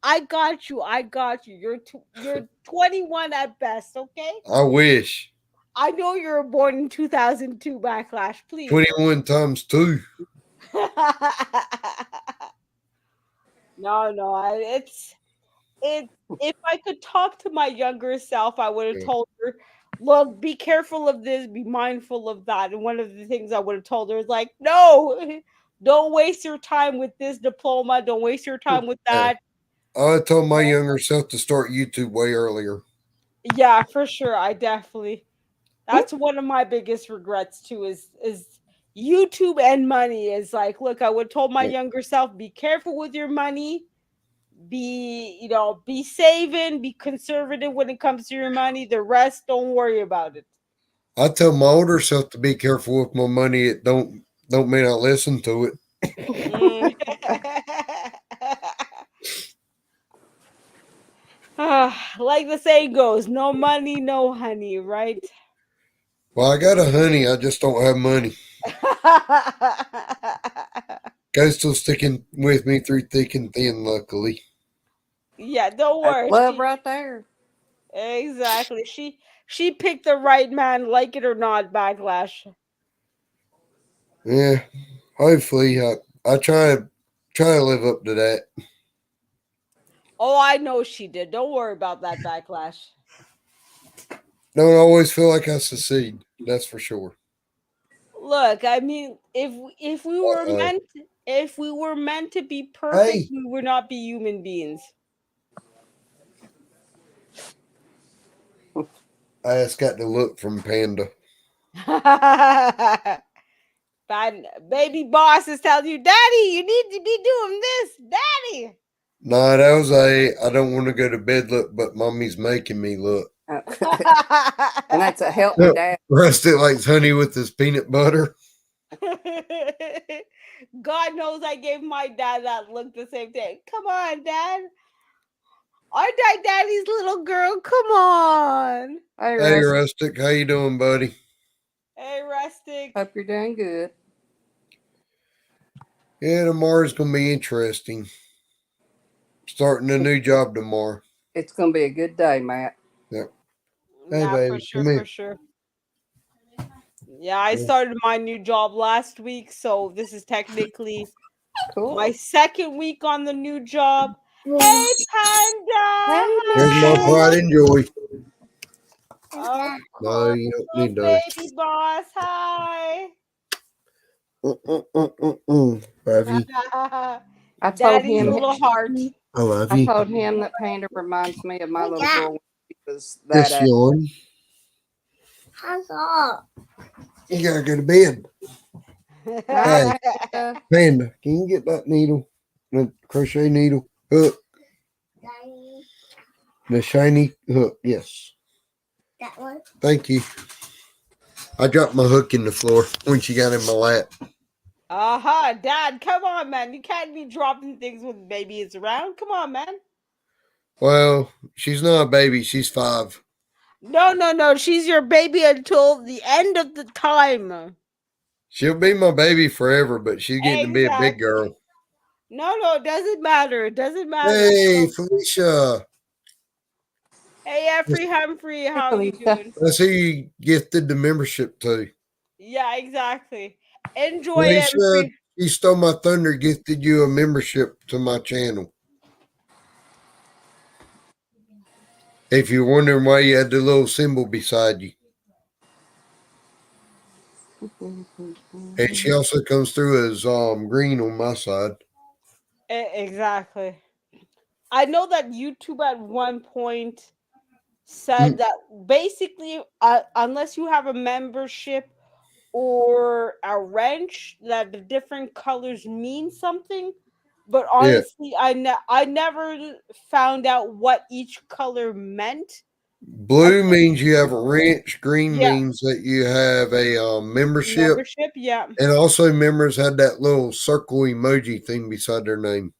I got you. I got you. You're 21 at best, okay? I wish. I know you were born in 2002, Backlash, please. 21 times 2. No, it's if I could talk to my younger self, I would have Yeah. told her, look, be careful of this, be mindful of that. And one of the things I would have told her is like, no, don't waste your time with this diploma, don't waste your time with Yeah. that. I told my younger self to start YouTube way earlier. Yeah, for sure. I definitely that's one of my biggest regrets too is YouTube and money is like, look, I would told my Yeah. younger self, be careful with your money, be saving, be conservative when it comes to your money. The rest, don't worry about it. I tell my older self to be careful with my money. It don't mean I listen to it. Mm. Like the saying goes, no money, no honey, right? Well, I got a honey. I just don't have money. Guy's still sticking with me through thick and thin, luckily. Yeah, don't That's worry. love right there. Exactly. She picked the right man, like it or not, Backlash. Yeah, hopefully I try to live up to that. Oh, I know she did. Don't worry about that, Backlash. Don't always feel like I succeed. That's for sure. Look, I mean, if we were Uh-oh. if we were meant to be perfect, Hey, we would not be human beings. I just got the look from Panda. Bad baby boss is telling you, Daddy, you need to be doing this, Daddy. Nah, that was I don't want to go to bed look, but mommy's making me look. And that's a help me dad. Rest it like honey with this peanut butter. God knows I gave my dad that look the same day. Come on, Dad. Aren't I Daddy's little girl? Come on. Hey, Hey, Russ. Rustic, how you doing, buddy? Hey, Rustic. Hope you're doing good. Yeah, tomorrow's gonna be interesting. Starting a new job tomorrow. It's going to be a good day, Matt. Yep. Hey, Yeah, for baby, sure, come for here. sure. Yeah, I started my new job last week, so this is technically Cool. my second week on the new job. Hey, Panda! Hey, Here's my Michelle. pride and joy. Of No, course, you don't little need those. baby boss. Hi. Love you. I told Daddy's him. little heart. I love I you. told him that Panda reminds me of my little girl when she was Yes, that age. yawn. You gotta go to bed. Night, Hey, Panda. Panda, can you get that needle? The crochet needle hook. The shiny hook, yes. Thank you. I dropped my hook in the floor when she got in my lap. Dad, come on, man. You can't be dropping things when baby is around. Come on, man. Well, she's not a baby. She's 5. No, no, no. She's your baby until the end of the time. She'll be my baby forever, but she's getting to be a big Exactly. girl. No, no, it doesn't matter. It doesn't matter. Hey, So, Felicia. hey, Effrey Humphrey, Hey, how you Felicia. doing? That's who you gifted the membership to. Yeah, exactly. Enjoy, Felicia, Effrey. she stole my thunder, gifted you a membership to my channel. If you're wondering why you had the little symbol beside you. And she also comes through as green on my side. Exactly. I know that YouTube at one point said Mm, that basically, unless you have a membership or a wrench, that the different colors mean something. But yeah. honestly, I never found out what each color meant. I Blue think, means you have a wrench. Green yeah, means that you have a membership. membership, yeah. And also, members had that little circle emoji thing beside their name.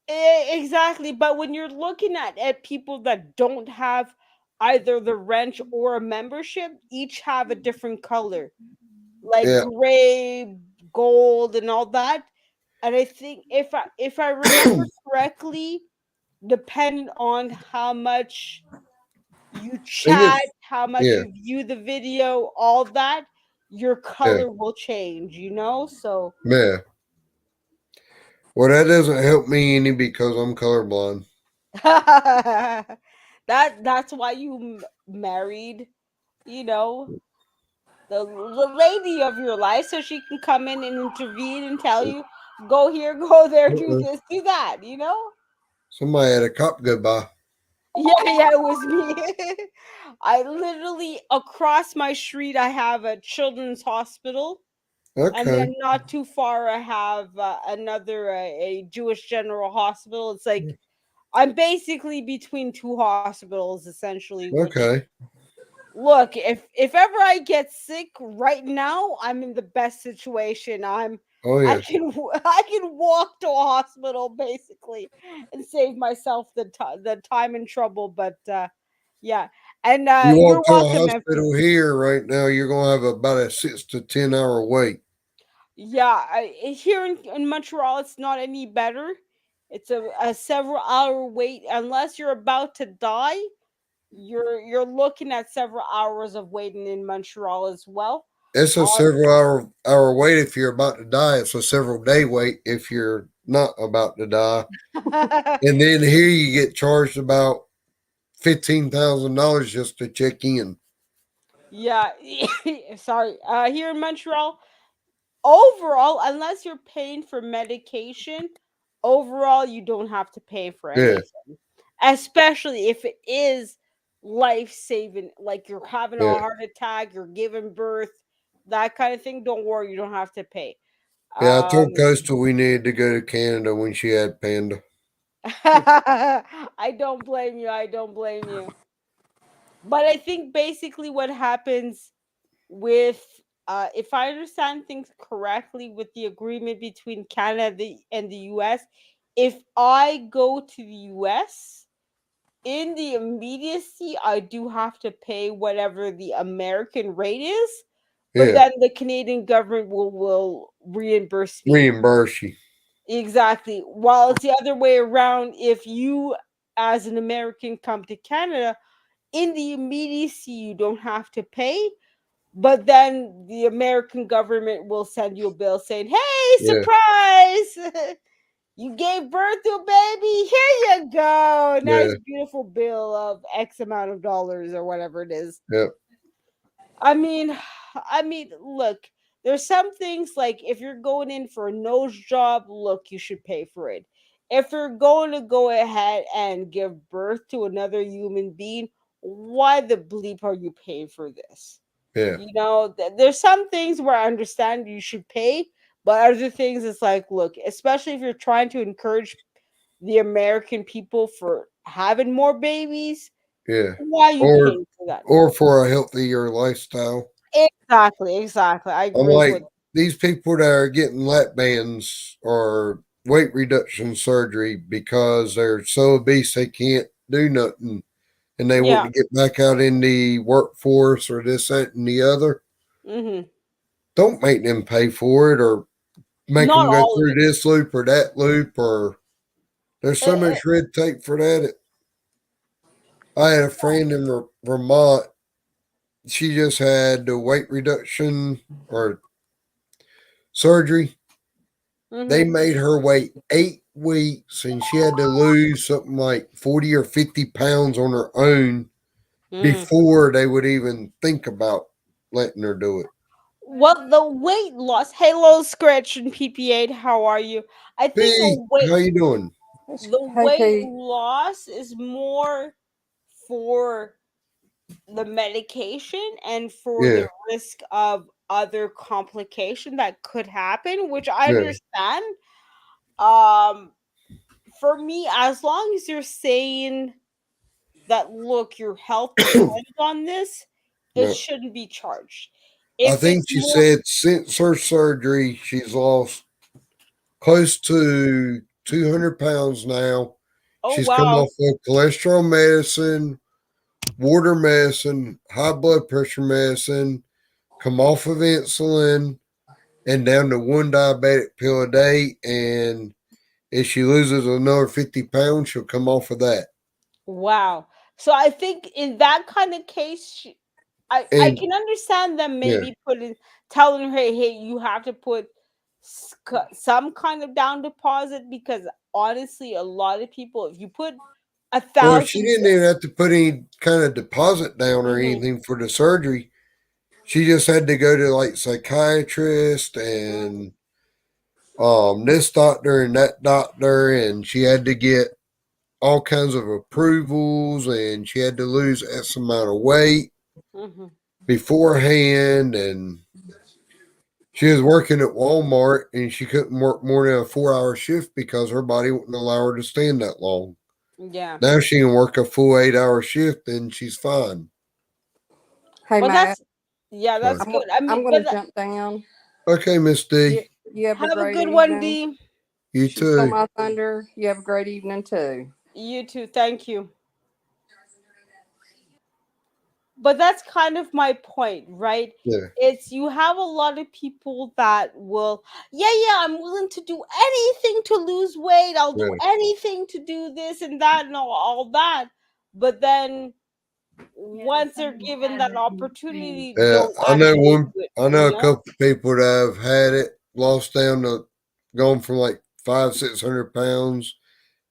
Exactly. But when you're looking at people that don't have either the wrench or a membership, each have a different color, like Yeah. gray, gold, and all that. And I think if I remember correctly, depending on how much you Think chat, it's, how much yeah. you view the video, all that, your Yeah. color will change, you know? So Yeah. Well, that doesn't help me any because I'm colorblind. that's why you married, you know, the lady of your life, so she can come in and intervene and tell you, go here, go there, do Uh-uh. this, do that, you know? Somebody had a cop go by. Yeah, yeah, it was me. I literally across my street I have a children's hospital, and Okay. then not too far I have another a Jewish General Hospital. It's like I'm basically between two hospitals essentially, which Okay. look, if ever I get sick right now, I'm in the best situation. Oh, I yeah. can I can walk to a hospital basically and save myself the time and trouble. But yeah, and You you're walk to a welcome, Effie. hospital here right now, you're going to have about a 6 to 10 hour wait. Yeah, here in Montreal, it's not any better. It's a several hour wait unless you're about to die. You're looking at several hours of waiting in Montreal as well. It's a several hour wait if you're about to die. It's a several day wait if you're not about to die. And then here you get charged about $15,000 just to check in. Yeah, sorry. Here in Montreal, overall, unless you're paying for medication, overall you don't have to pay for Yeah. anything. Especially if it is life saving, like you're having a Yeah. heart attack, you're giving birth, that kind of thing. Don't worry, you don't have to pay. Yeah. I told Um, Coastal we needed to go to Canada when she had Panda. I don't blame you. I don't blame you. But I think basically what happens with if I understand things correctly with the agreement between Canada and the US, if I go to the US in the immediacy, I do have to pay whatever the American rate is, but Yeah. then the Canadian government will reimburse me. Reimburse you. Exactly. While it's the other way around, if you as an American come to Canada, in the immediacy you don't have to pay, but then the American government will send you a bill saying, "Hey, Yeah. surprise! You gave birth to a baby. Here you go. Nice, Yeah. beautiful bill of X amount of dollars or whatever it is." Yeah. I mean, look, there's some things like if you're going in for a nose job, look, you should pay for it. If you're going to go ahead and give birth to another human being, why the bleep are you paying for this? Yeah. There's some things where I understand you should pay, but other things it's like, look, especially if you're trying to encourage the American people for having more babies, Yeah. why are you Or paying for that? or for a healthier lifestyle. Exactly, exactly. I I'm agree with. like, these people that are getting lap bands or weight reduction surgery because they're so obese they can't do nothing and they want Yeah. to get back out in the workforce or this, that, and the other. Hmm. Don't make them pay for it or make Not them go all of through it. this loop or that loop or there's so Eh, much red tape for that. I had a friend in Vermont. She just had the weight reduction or surgery. They mhm. made her wait 8 weeks and she had to lose something like 40 or 50 pounds on her own Mm. before they would even think about letting her do it. Well, the weight loss. Hello, Scratch and PP8. How are you? I think Pete, how you doing? the Hey, weight Pete. loss is more for the medication and for Yeah, the risk of other complication that could happen, which I yeah, understand. Um, for me, as long as you're saying that, look, your health depends on this, it yeah. shouldn't be charged. I If think it's she more, said since her surgery, she's lost close to 200 pounds now. oh She's come wow, off of cholesterol medicine, water medicine, high blood pressure medicine, come off of insulin, and down to one diabetic pill a day. And if she loses another 50 pounds, she'll come off of that. wow. So I think in that kind of case, I And can understand them yeah, maybe telling her, hey, you have to put some kind of down deposit because honestly, a lot of people, if you put a or she thousand, didn't even have to put any kind of deposit down or mhm, anything for the surgery. She just had to go to like psychiatrist and this doctor and that doctor, and she had to get all kinds of approvals, and she had to lose X amount of weight mhm, beforehand, and she was working at Walmart and she couldn't work more than a 4 hour shift because her body wouldn't allow her to stand that long. yeah. Now she can work a full 8 hour shift and she's fine. Hey, But Matt. that's yeah, So, that's good. I I'm mean, going but to jump down. okay, Miss D, You have a have a great good one, evening. D. you She stole too. my thunder. You have a great evening too. You too. Thank you. But that's kind of my point, right? Yeah, It's you have a lot of people that will, yeah, I'm willing to do anything to lose weight. I'll do yeah. anything to do this and that and all that. But then once they're given that opportunity, don't I know actually one. do it, I know a couple of people that have had it, lost down to, gone from like 500-600 pounds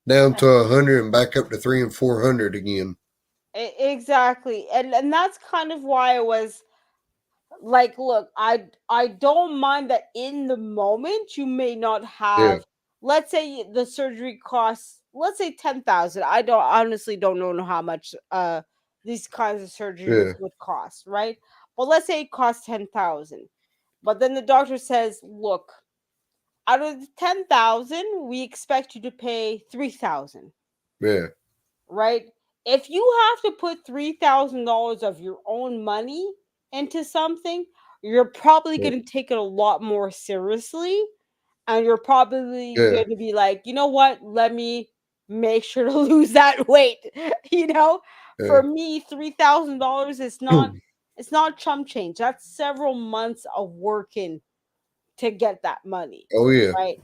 down to 100 and back up to 300 and 400 again. Exactly. And that's kind of why I was like, look, I don't mind that in the moment you may not Yeah, have, let's say the surgery costs, let's say 10,000. I don't honestly don't know how much these kinds of surgeries yeah, would cost, right? But let's say it costs 10,000. But then the doctor says, look, out of the 10,000 we expect you to pay 3,000, yeah, right? If you have to put $3,000 of your own money into something, you're probably yeah, going to take it a lot more seriously. And you're probably yeah, going to be like, you know what? Let me make sure to lose that weight. you know, yeah. for me, $3,000 is not, it's not chump change. That's several months of working to get that money, Oh yeah, right?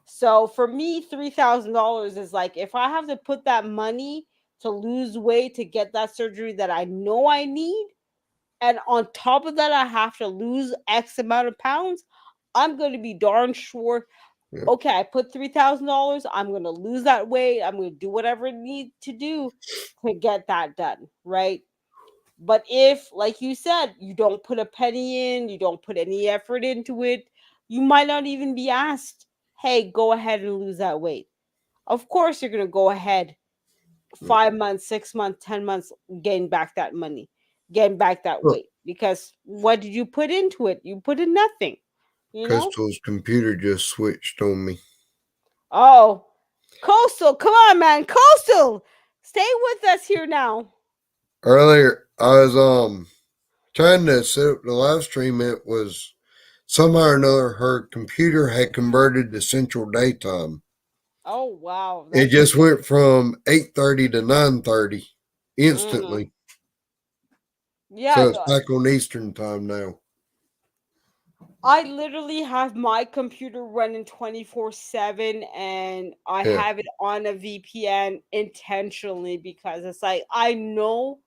So for me, $3,000 is like if I have to put that money to lose weight to get that surgery that I know I need, and on top of that, I have to lose X amount of pounds, I'm going to be darn sure. yeah, Okay, I put $3,000. I'm going to lose that weight. I'm going to do whatever I need to do to get that done, right? But if, like you said, you don't put a penny in, you don't put any effort into it, you might not even be asked, hey, go ahead and lose that weight. Of course, you're going to go ahead yeah. 5 months, 6 months, 10 months, gain back that money, gain back that Well, weight. because what did you put into it? You put in nothing, you know? Coastal's computer just switched on me. Oh, Coastal, come on, man. Coastal, stay with us here now. Earlier, I was trying to set up the live stream. It was somehow or another her computer had converted to Central Daytime. Oh, wow. It That's just went from 8:30 to 9:30 mm, instantly. yeah. So it's No, back on Eastern time now. I literally have my computer running 24/7 and I Yeah. have it on a VPN intentionally because it's like I know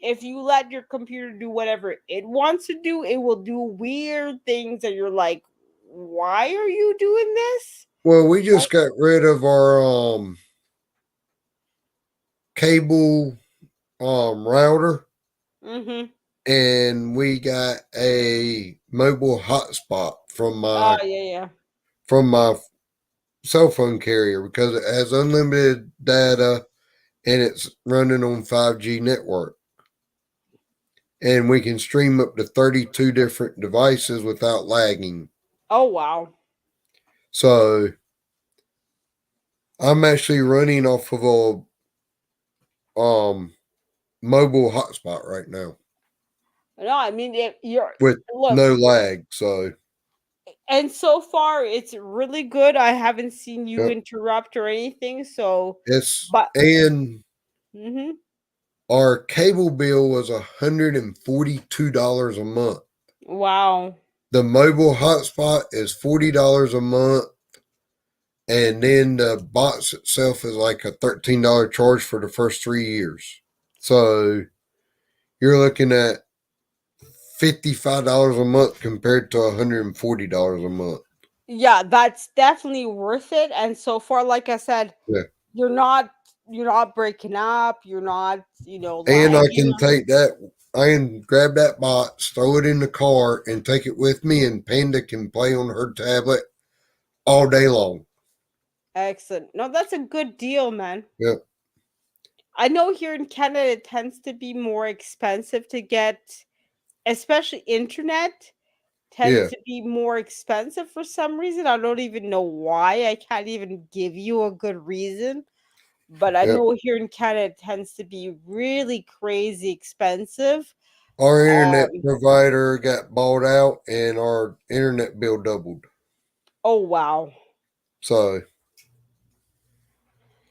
if you let your computer do whatever it wants to do, it will do weird things that you're like, why are you doing this? Well, we just got rid of our cable router, Mm-hmm. and we got a mobile hotspot Oh yeah, yeah. from my cell phone carrier because it has unlimited data and it's running on 5G network. And we can stream up to 32 different devices without lagging. Oh wow. So I'm actually running off of a mobile hotspot right now No, I mean if you're with look, no lag. So and so far it's really good. I haven't seen you yep, interrupt or anything. So, it's but and hmm our cable bill was $142 a month. wow, The mobile hotspot is $40 a month, and then the box itself is like a $13 charge for the first 3 years. So you're looking at $55 a month compared to $140 a month. yeah, that's definitely worth it. And so far, like I said, Yeah. you're not you're not breaking up. You're not And I lagging. can take that, I can grab that box, throw it in the car, and take it with me, and Panda can play on her tablet all day long. Excellent. No, that's a good deal, man. Yeah. I know here in Canada it tends to be more expensive to get, especially internet tends Yeah. to be more expensive for some reason. I don't even know why. I can't even give you a good reason. But I Yeah. know here in Canada it tends to be really crazy expensive. Our internet Um, provider got bought out and our internet bill doubled. oh wow. So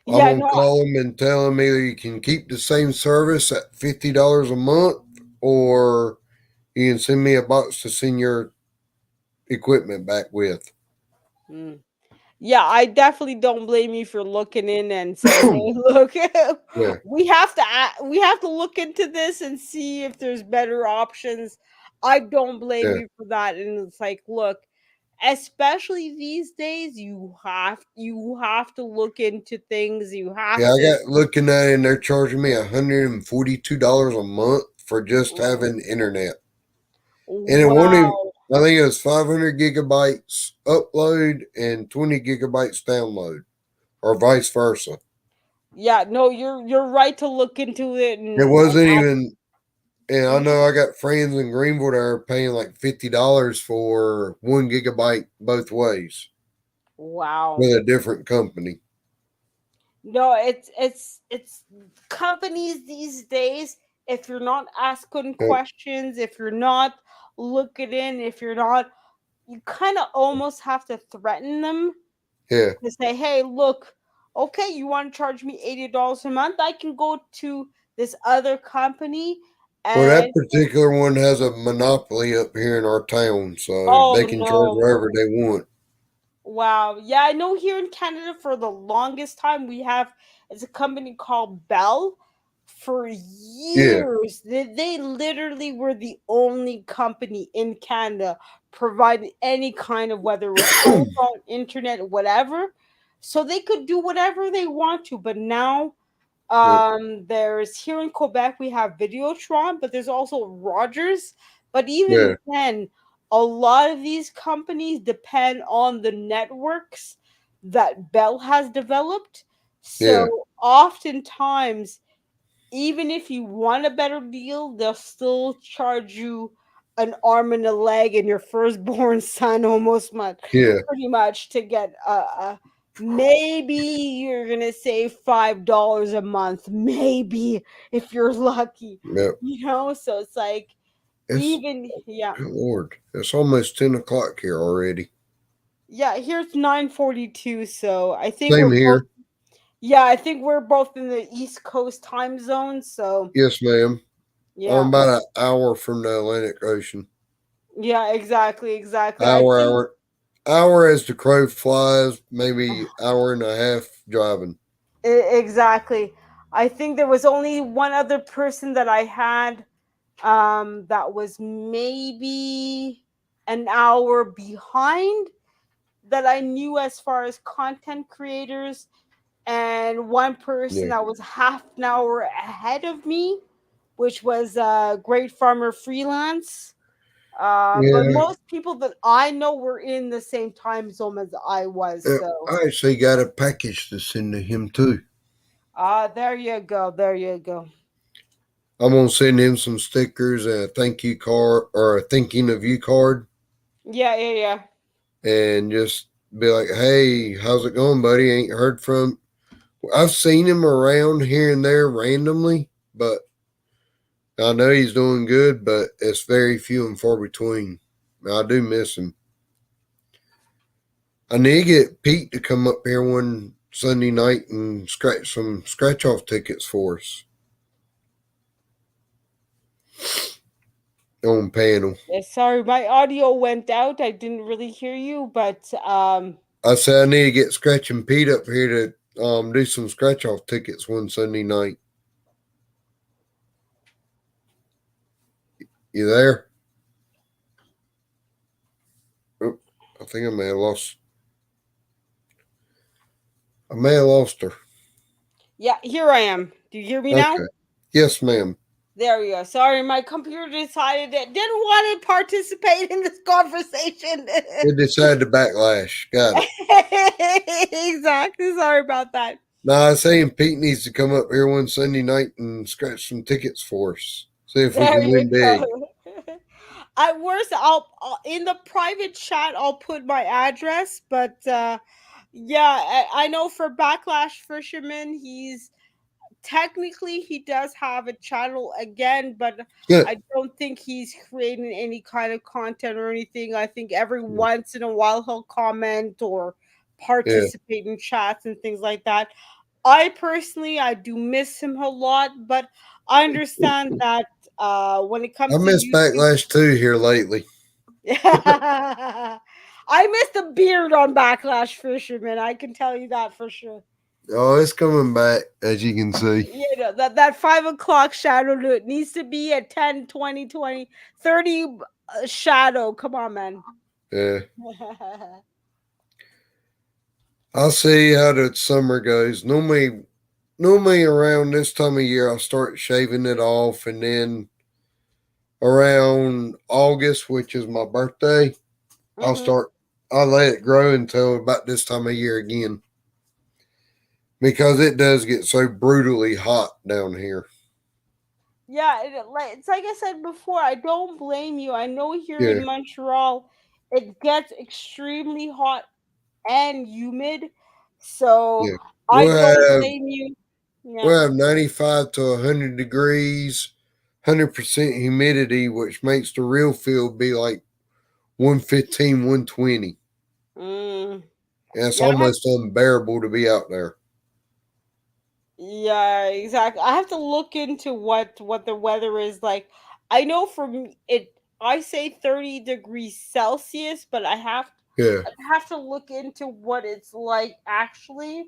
I'm Yeah, gonna no, call them and tell them either you can keep the same service at $50 a month, or you can send me a box to send your equipment back with. mm. Yeah, I definitely don't blame you for looking in and saying, "Hey, look, Yeah, we have to look into this and see if there's better options." I don't blame yeah, you for that, and it's like, look, especially these days, you have to look into things. You have yeah. I to. got looking at it and they're charging me $142 a month for just Mm, having internet, and it won't even. wow. I think it was 500 gigabytes upload and 20 gigabytes download, or vice versa. Yeah, no, you're right to look into it It and wasn't even. And I mhm. know I got friends in Greenville that are paying like $50 for 1 gigabyte both ways Wow. with a different company. No, it's companies these days. If you're not asking Yep. questions, if you're not looking in, if you're not, you kind of almost have to threaten them Yeah. to say, "Hey, look, okay, you want to charge me $80 a month? I can go to this other company Well, that and particular one has a monopoly up here in our town, so oh they can charge no, wherever they want. wow. Yeah, I know here in Canada for the longest time we have it's a company called Bell. For Yeah. years, they literally were the only company in Canada providing any kind of whether it was telephone, internet, whatever. So they could do whatever they want to. But now Yep. there's here in Quebec we have Videotron, but there's also Rogers. But Yeah. even then, a lot of these companies depend on the networks that Bell has developed. Yeah. So oftentimes even if you want a better deal, they'll still charge you an arm and a leg and your firstborn son almost much, Yeah. pretty much to get maybe you're gonna save $5 a month, maybe if you're lucky, Yep. so it's like It's even yeah. Lord. It's almost 10 o'clock here already. Yeah, here's 9:42, so I think Same we're both here. yeah, I think we're both in the East Coast time zone, so Yes, ma'am. I'm yeah. about an hour from the Atlantic Ocean. Yeah, exactly. I Hour, think hour as the crow flies. Maybe hour and a half driving. exactly. I think there was only one other person that I had that was maybe an hour behind that I knew as far as content creators, and one person Yeah. that was half an hour ahead of me, which was Great Farmer Freelance. But Yeah. most people that I know were in the same time zone as I was. So, I actually got a package to send to him too. there you go. There you go. I'm gonna send him some stickers and a thank you card or a thinking of you card, Yeah. and just be like, "Hey, how's it going, buddy? Ain't heard from." I've seen him around here and there randomly, but I know he's doing good. But it's very few and far between. I do miss him. I need to get Pete to come up here one Sunday night and scratch some scratch off tickets for us on panel. Yeah, sorry, my audio went out. I didn't really hear you, but I said I need to get Scratching Pete up here to do some scratch off tickets one Sunday night. You there? Oh, I think I may have lost. I may have lost her. yeah, here I am. Do you hear me now? Okay. Yes, ma'am. There we go. Sorry, my computer decided it didn't want to participate in this conversation. It decided to backlash. Got it. Exactly. Sorry about that. Nah, I was saying Pete needs to come up here one Sunday night and scratch some tickets for us. See if we There can you win big. go. At worst, I'll in the private chat I'll put my address, but yeah, I know for Backlash Fisherman, he's technically he does have a channel again, but Yeah. I don't think he's creating any kind of content or anything. I think every once in a while he'll comment or Yeah. participate in chats and things like that. I personally I do miss him a lot, but I understand that when it I comes to missed YouTube, Backlash too here lately. I miss the beard on Backlash Fisherman. I can tell you that for sure. Oh, it's coming back, as you can see. That 5 o'clock shadow needs to be at 10, 20, 20, 30 shadow. Come on, man. Yeah. I'll see how the summer goes. Normally around this time of year, I'll start shaving it off, and then around August, which is my birthday, I'll Hmm. start. I'll let it grow until about this time of year again, because it does get so brutally hot down here. Yeah, it's like I said before. I don't blame you. I know here Yeah, in Montreal, it gets extremely hot and humid, so yeah. I We'll don't have blame you. Yeah. we'll have 95 to 100 degrees, 100% humidity, which makes the real field be like 115, 120. Mm. And it's Yeah, almost unbearable to be out there. yeah, exactly. I have to look into what the weather is like. I know for me, I say 30 degrees Celsius, but Yeah. I have to look into what it's like actually.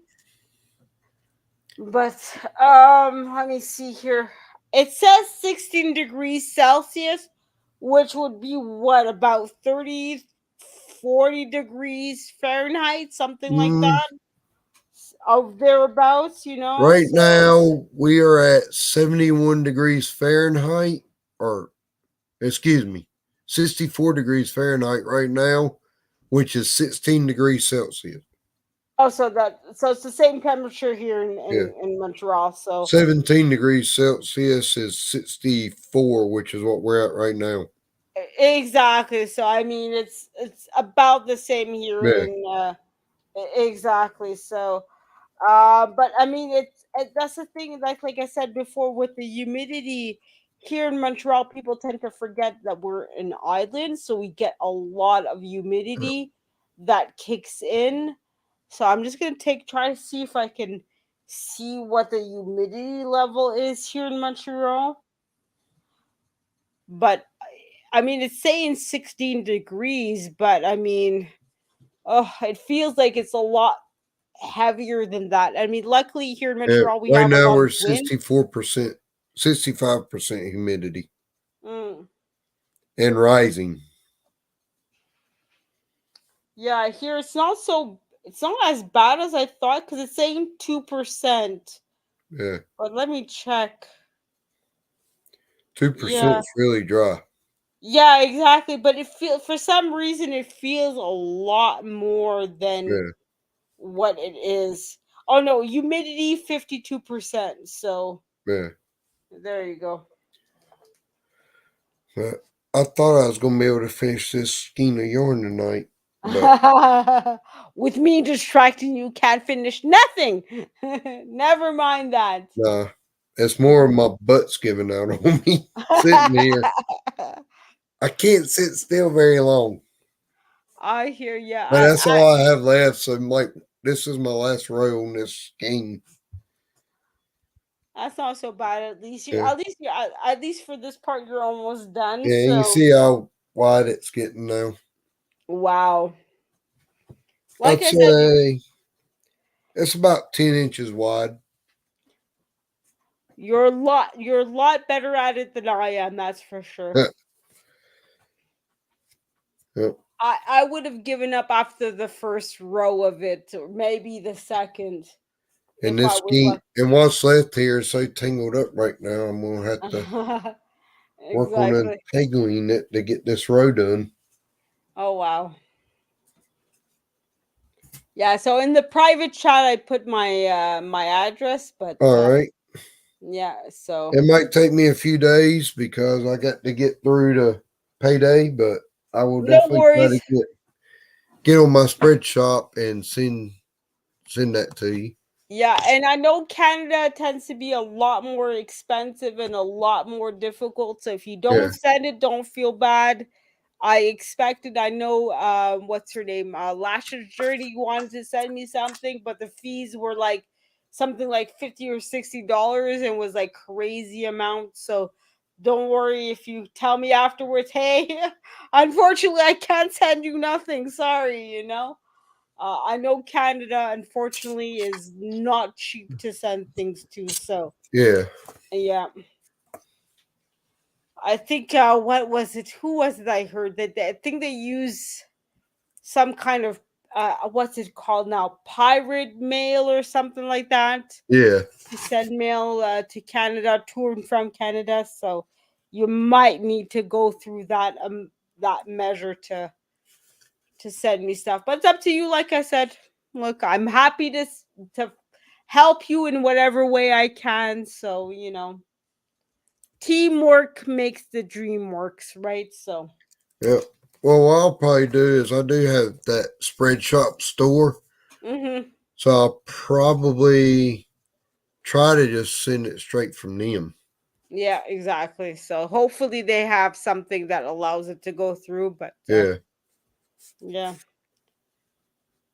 But let me see here. It says 16 degrees Celsius, which would be what about 30, 40 degrees Fahrenheit, something like Mm, that. Of thereabouts, right so now, we are at 71 degrees Fahrenheit, or excuse me, 64 degrees Fahrenheit right now, which is 16 degrees Celsius. Oh, so it's the same temperature here Yeah. in Montreal. So 17 degrees Celsius is 64, which is what we're at right now. exactly. So I mean, it's about the same here Yeah. in exactly. So but I mean, that's the thing. Like I said before, with the humidity here in Montreal, people tend to forget that we're an island, so we get a lot of humidity that kicks in. So I'm just gonna try to see if I can see what the humidity level is here in Montreal. But I mean, it's saying 16 degrees, but I mean, oh, it feels like it's a lot heavier than that. I mean, luckily here in Yeah. Montreal we Right have a now lot we're of wind. 64%, 65% humidity Mm. and rising. Yeah, here it's not as bad as I thought because it's saying 2%. Yeah. But let me check. 2% Yeah. is really dry. Yeah, exactly. But it feel for some reason it feels a lot more than Yeah. what it is. Oh no, humidity 52%. So Yeah. there you go. But I thought I was going to be able to finish this skein of yarn tonight, but With me distracting you, can't finish nothing. Never mind that. nah, it's more of my butt's giving out on me sitting here. I can't sit still very long, I hear you. but that's all I have left. So I'm like, this is my last row on this skein. That's not so bad. Yeah. At least for this part you're almost done. Yeah, you So see how wide it's getting now. wow. Like I'd I said, say it's about 10 inches wide. you're a lot better at it than I am. That's for sure. Yeah, yeah. I would have given up after the first row of it, or maybe the second, And if I this was skein, and what's left here is so tangled up right now. I'm going to have to lucky. work on Exactly. untangling it to get this row done. Oh wow. Yeah, so in the private chat I put my address, but All right. yeah, so It might take me a few days because I got to get through to payday, but I will no definitely try to worries. get on my spread shop and send that to you. Yeah, and I know Canada tends to be a lot more expensive and a lot more difficult. So if you Yeah. don't send it, don't feel bad. I expected, I know what's her name? Lashes Journey wanted to send me something, but the fees were like something like $50 or $60 and was like crazy amount. So don't worry if you tell me afterwards, hey, unfortunately I can't send you nothing. Sorry, you know. I know Canada, unfortunately, is not cheap to send things to. So, Yeah. yeah, I think what was it? Who was it? I heard that I think they use some kind of what's it called now? Pirate mail or something like that Yeah. to send mail to Canada, to and from Canada. So you might need to go through that measure to send me stuff. But it's up to you. Like I said, look, I'm happy to help you in whatever way I can. So teamwork makes the dream works, right? So. Yeah. Well, what I'll probably do is I do have that spread shop store. Mm-hmm. So I'll probably try to just send it straight from them. Yeah, exactly. So hopefully they have something that allows it to go through. But Yeah. yeah,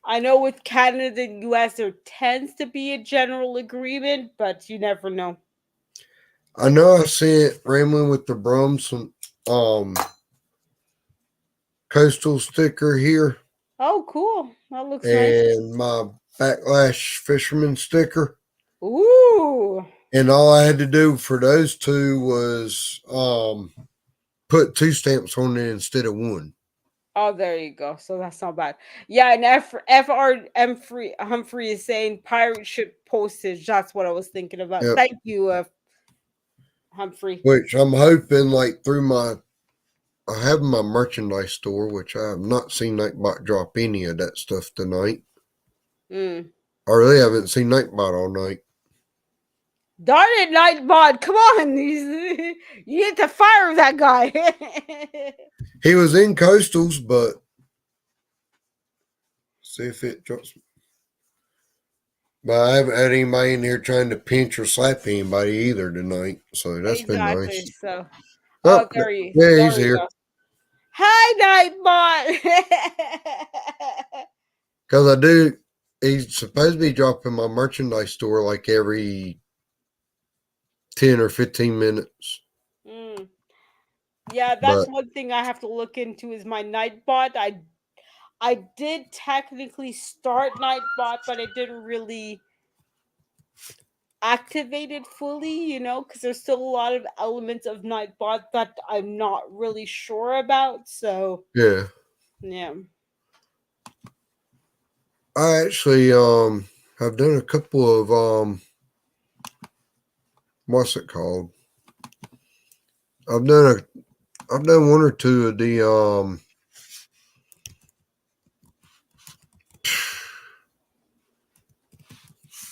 I know with Canada and US there tends to be a general agreement, but you never know. I know I sent Rambling with the Brum some coastal sticker here Oh, cool. That looks nice. and my backlash fisherman sticker. Ooh. And all I had to do for those two was put two stamps on it instead of one. Oh, there you go. So that's not bad. Yeah, and FR Humphrey is saying pirate ship postage. That's what I was thinking about. Yep. Thank you, Humphrey. Which I'm hoping like through I have my merchandise store, which I have not seen Nightbot drop any of that stuff tonight. Mm. I really haven't seen Nightbot all night. Darn it, Nightbot! Come on, you need to fire that guy. He was in Coastals, but see if it drops. But I haven't had anybody in here trying to pinch or slap anybody either tonight, so that's been Exactly. nice. So, Oh, oh, there you, yeah, there he's we here. go. Hi, Nightbot. Because I do, he's supposed to be dropping my merchandise store like every 10 or 15 minutes. Mm. Yeah, that's But one thing I have to look into is my Nightbot. I did technically start Nightbot, but I didn't really activate it fully, because there's still a lot of elements of Nightbot that I'm not really sure about. So yeah, yeah. I actually have done a couple of what's it called? I've done one or two of the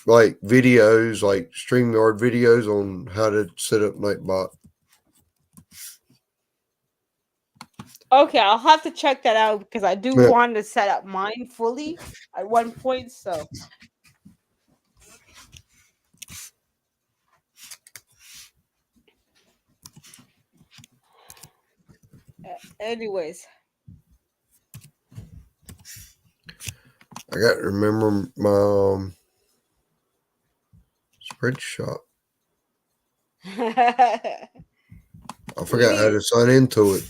like videos, like StreamYard videos on how to set up Nightbot. Okay, I'll have to check that out because I do Yeah. want to set up mine fully at one point. So, anyways, I got to remember my spreadshot. I we forgot how need to sign into it.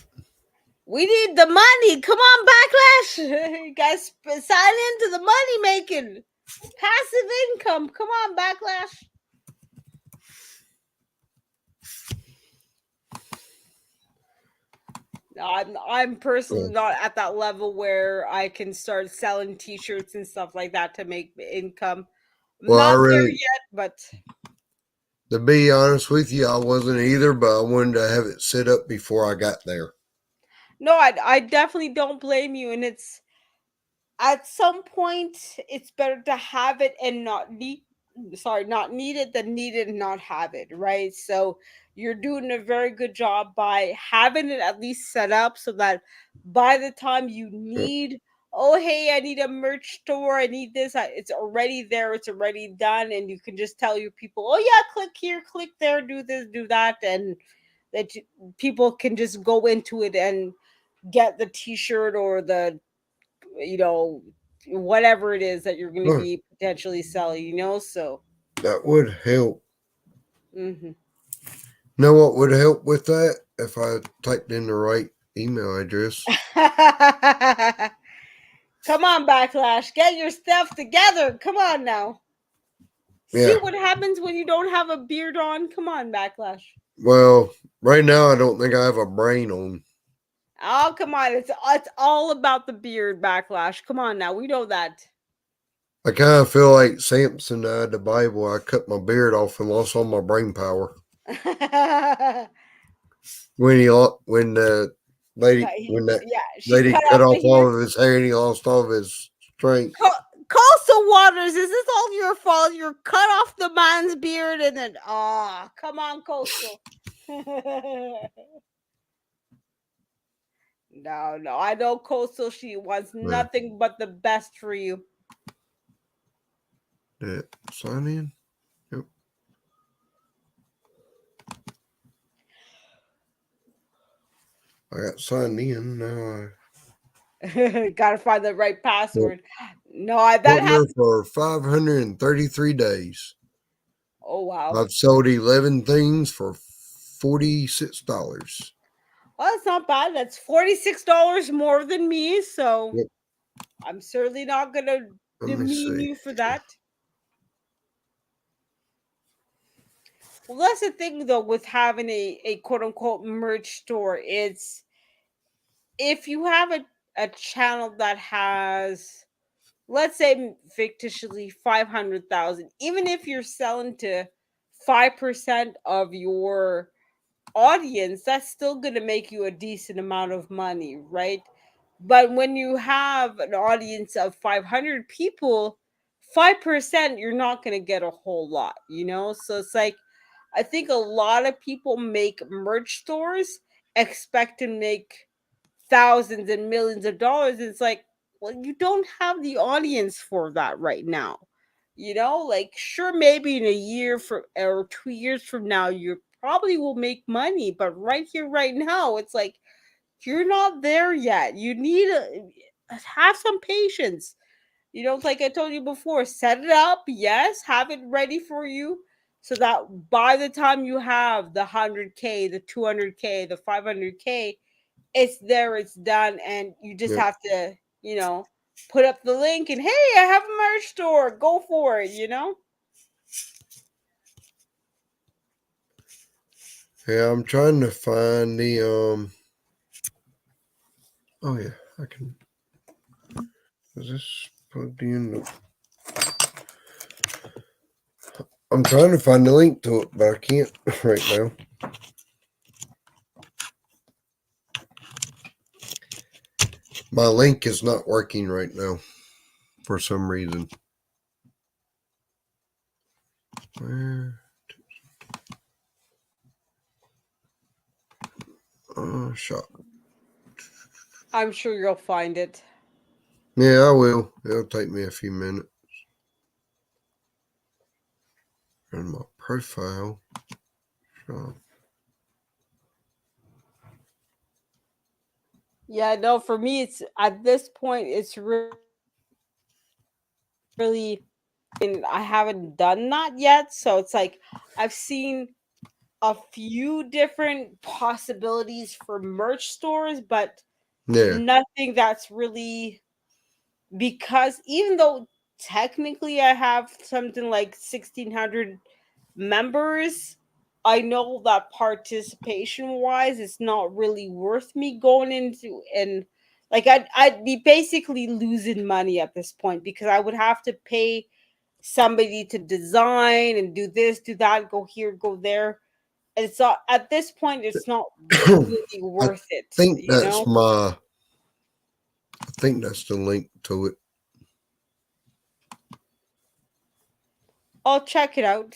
we need the money. Come on, Backlash. You guys sign into the money making passive income. Come on, Backlash. No, I'm personally Yeah. not at that level where I can start selling T-shirts and stuff like that to make income. I'm Well, I not there really, yet, but to be honest with you, I wasn't either, but I wanted to have it set up before I got there. no, I definitely don't blame you. And it's at some point it's better to have it and not need it than need it and not have it, right? So you're doing a very good job by having it at least set up so that by the time you Yep. need, oh hey, I need a merch store, I need this, it's already there, it's already done, and you can just tell your people, oh yeah, click here, click there, do this, do that, and people can just go into it and get the t-shirt or the, you know, whatever it is that you're going to Huh, be potentially selling, so that would help. mhm. Know what would help with that? If I typed in the right email address. Come on, Backlash, get your stuff together, come on now. See Yeah. what happens when you don't have a beard on. Come on, Backlash. Well, right now I don't think I have a brain on. Oh, come on, it's all about the beard, Backlash. Come on now, we know that. I kind of feel like Samson died the Bible. I cut my beard off and lost all my brain power. When the when that Yeah, she lady cut cut off the off hair. all of his hair and he lost all of his strength. Coastal Waters, is this all your fault? You cut off the man's beard and then, come on, Coastal. No, I know Coastal. She wants Yeah. nothing but the best for you. Yeah. Sign in. Yep. I got signed in now. Gotta find the right Yep. password. No, that Partner happened. for 533 days. Oh wow. I've sold 11 things for $46. Well, that's not bad. That's $46 more than me. So Yep. I'm certainly not gonna Let me demean see. you for that. Well, that's the thing though with having a quote unquote merch store. It's if you have a channel that has, let's say fictitiously 500,000, even if you're selling to 5% of your audience, that's still going to make you a decent amount of money, right? But when you have an audience of 500 people, 5%, you're not going to get a whole lot, So it's like, I think a lot of people make merch stores, expect to make thousands and millions of dollars. It's like, well, you don't have the audience for that right now. Like, sure, maybe in a year or 2 years from now, you probably will make money, but right here, right now, it's like you're not there yet. You need to have some patience. Like I told you before, set it up, yes, have it ready for you so that by the time you have the 100K, the 200K, the 500K, it's there, it's done, and you just Yep. have to, put up the link and, hey, I have a merch store, go for it. Yeah, I'm trying to find the Oh yeah, I can. Is this plugged in? I'm trying to find the link to it, but I can't right now. My link is not working right now for some reason. Where? Shop. I'm sure you'll find it. Yeah, I will. It'll take me a few minutes. Run my profile. Shop. Yeah, no, for me, it's at this point, it's really, and I haven't done that yet. So it's like I've seen a few different possibilities for merch stores, but Yeah, nothing that's really, because even though technically I have something like 1,600 members, I know that participation wise, it's not really worth me going into, and like I'd be basically losing money at this point because I would have to pay somebody to design and do this, do that, go here, go there. It's not, at this point, it's not I really worth it, think that's my. I think that's the link to it. I'll check it out.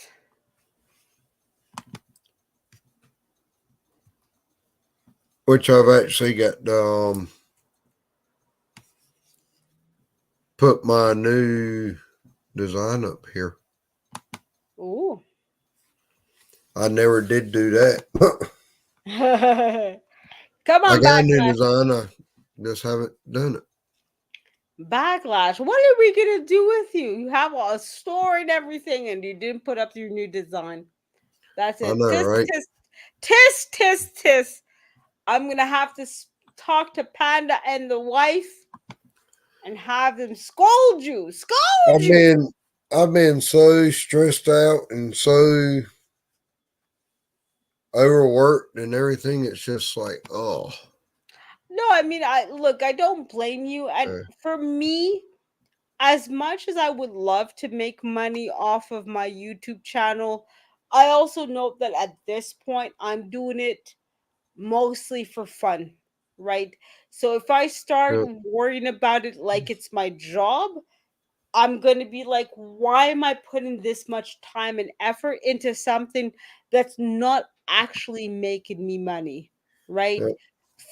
Which I've actually got put my new design up here. Ooh. I never did do that. Come I on, got a new Backlash. design. I just haven't done it. Backlash. What are we going to do with you? You have a store and everything, and you didn't put up your new design. That's I it. know, Tisk, right? tisk, tisk, tisk, tisk. I'm going to have to talk to Panda and the wife and have them scold you. Scold I've you. been I've been so stressed out and so overworked and everything. It's just like, oh, No, I mean, I don't blame you. And uh, for me, as much as I would love to make money off of my YouTube channel, I also note that at this point, I'm doing it mostly for fun, right? So if I start yeah, worrying about it like it's my job, I'm going to be like, why am I putting this much time and effort into something that's not actually making me money, right? yeah,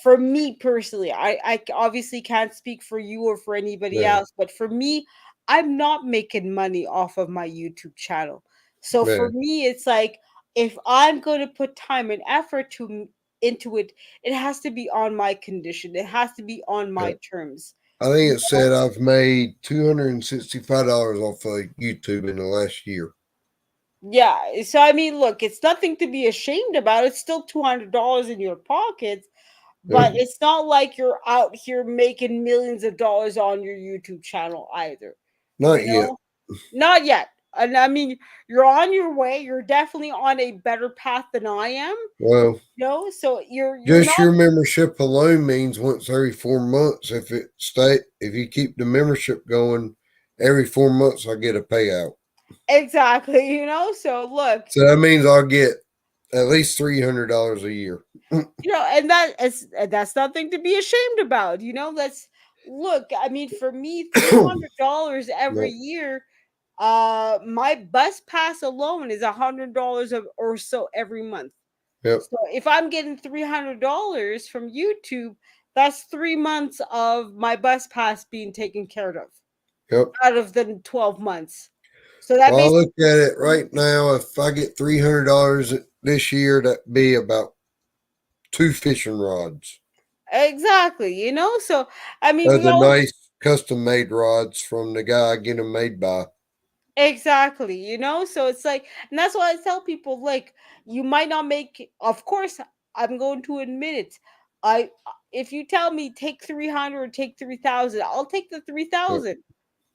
For me personally, I obviously can't speak for you or for anybody yeah, else, but for me, I'm not making money off of my YouTube channel. So yeah, for me, it's like, if I'm going to put time and effort into it, it has to be on my condition. It has to be on yeah. my terms. I think it said I've made $265 off of YouTube in the last year. Yeah. So I mean, look, it's nothing to be ashamed about. It's still $200 in your pockets, Yeah, but it's not like you're out here making millions of dollars on your YouTube channel either. not yet. Not yet. And I mean, you're on your way. You're definitely on a better path than I am. Well, So you're just not your membership alone means once every 4 months. If you keep the membership going, every 4 months I get a payout. exactly, So look, So that means I'll get at least $300 a year. and that's nothing to be ashamed about. Let's look. I mean, for me, $300 every No, year. My bus pass alone is $100 or so every month. Yep. So if I'm getting $300 from YouTube, that's 3 months of my bus pass being taken care of Yep. out of the 12 months. So that Well, I basically look at it right now. If I get $300 this year, that'd be about 2 fishing rods. exactly, So I mean, we The all nice custom made rods from the guy I get them made by. exactly, So it's like, and that's why I tell people, like, you might not make. Of course, I'm going to admit it. I If you tell me take 300, take 3,000, I'll take the Yep. 3,000.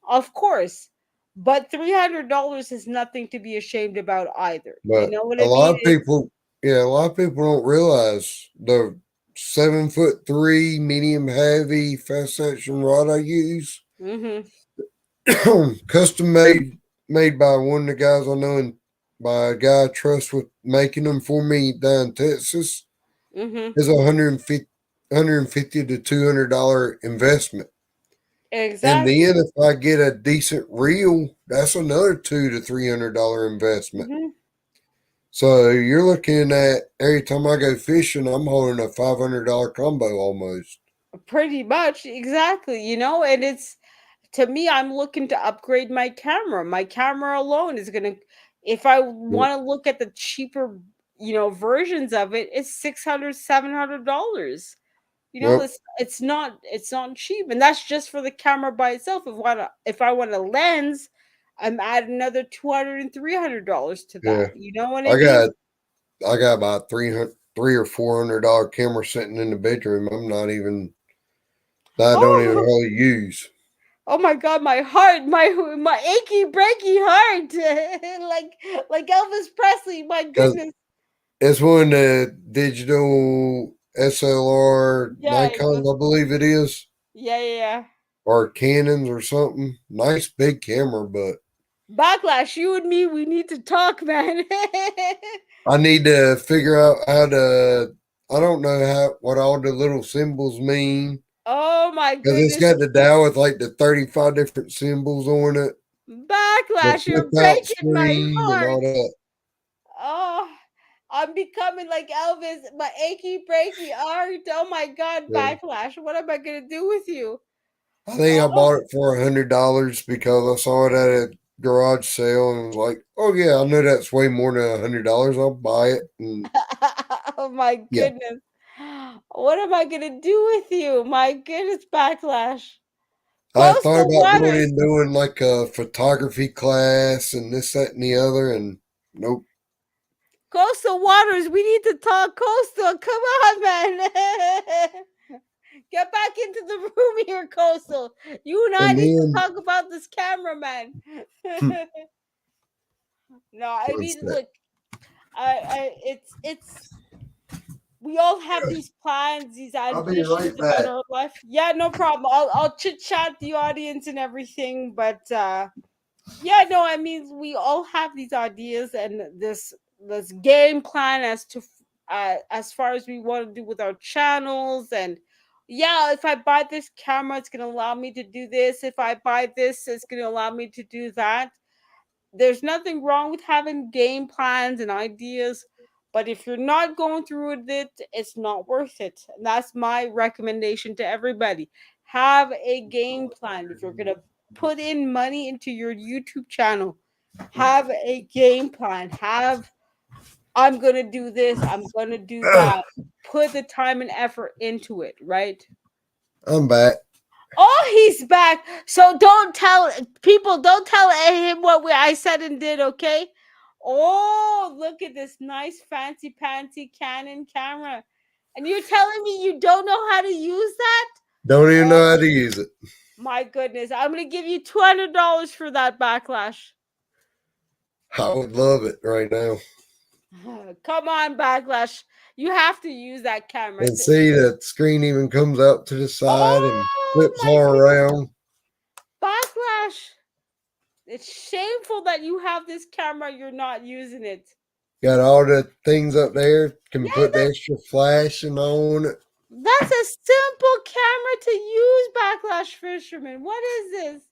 Of course. But $300 is nothing to be ashamed about either. You But know what a I lot mean? of people, yeah, a lot of people don't realize the 7'3" medium heavy fast section rod I use, Mm-hmm. custom made by one of the guys I know and by a guy I trust with making them for me down in Texas, Mm-hmm. is $150 to $200 investment. And Exactly. then if I get a decent reel, that's another $200 to $300 investment. Mm-hmm. So you're looking at every time I go fishing, I'm holding a $500 combo almost. Pretty much, exactly. And it's to me, I'm looking to upgrade my camera. My camera alone is gonna, if I Yep. want to look at the cheaper, versions of it, it's $600, $700. Yep. It's not cheap, and that's just for the camera by itself. If I want a lens, I'm adding another $200 and $300 to Yeah. that. You know what I I mean? got I got about 300 $300 or $400 camera sitting in the bedroom. I don't even Oh, hardly use. oh my God, my heart, my achy breaky heart, like Elvis Presley. My Because goodness, it's one of the digital SLR yeah, Nikon, I believe it is, yeah, yeah. or Canons or something. Nice big camera, but Backlash, you and me, we need to talk, man. I need to figure out how to. I don't know what all the little symbols mean Oh my because it's goodness, got the dial with like the 35 different symbols on it, the Backlash, flip you're out breaking my screen, and heart. all that. Oh, I'm becoming like Elvis, my achy breaky heart. Oh my God, Yeah. Backlash, what am I gonna do with you? I think I Oh. bought it for $100 because I saw it at a garage sale and was like, "Oh yeah, I know that's way more than $100. I'll buy it." And Oh my yeah, goodness. What am I gonna do with you? My goodness, Backlash. I thought Coastal about going Waters. and doing like a photography class and this, that, and the other, and nope. Coastal Waters, we need to talk coastal. Come on, man. Get back into the room here, Coastal. You and I And need to then talk about this cameraman. No, I what's mean, that? look, it's we all have these plans, these I'll be ambitions right about back. our life. Yeah, no problem. I'll chit chat the audience and everything, but yeah, no, I mean, we all have these ideas and this game plan as far as we want to do with our channels. And yeah, if I buy this camera, it's going to allow me to do this. If I buy this, it's going to allow me to do that. There's nothing wrong with having game plans and ideas, but if you're not going through with it, it's not worth it. And that's my recommendation to everybody. Have a game plan. If you're going to put in money into your YouTube channel, have a game plan. I'm going to do this, I'm going to do that. Put the time and effort into it, right? I'm back. Oh, he's back. So don't tell people, don't tell him what I said and did, okay? Oh, look at this nice fancy pantsy Canon camera. And you're telling me you don't know how to use that? Don't even Oh know how to use it. my goodness. I'm going to give you $200 for that, Backlash. I would love it right now. Come on, Backlash. You have to use that camera. And see that screen even comes out to the side and Oh flips my all goodness, around. Backlash. It's shameful that you have this camera, you're not using it. Got all the things up there. Can Yeah, put the extra flash and on it. that's a simple camera to use, Backlash Fisherman. What is this?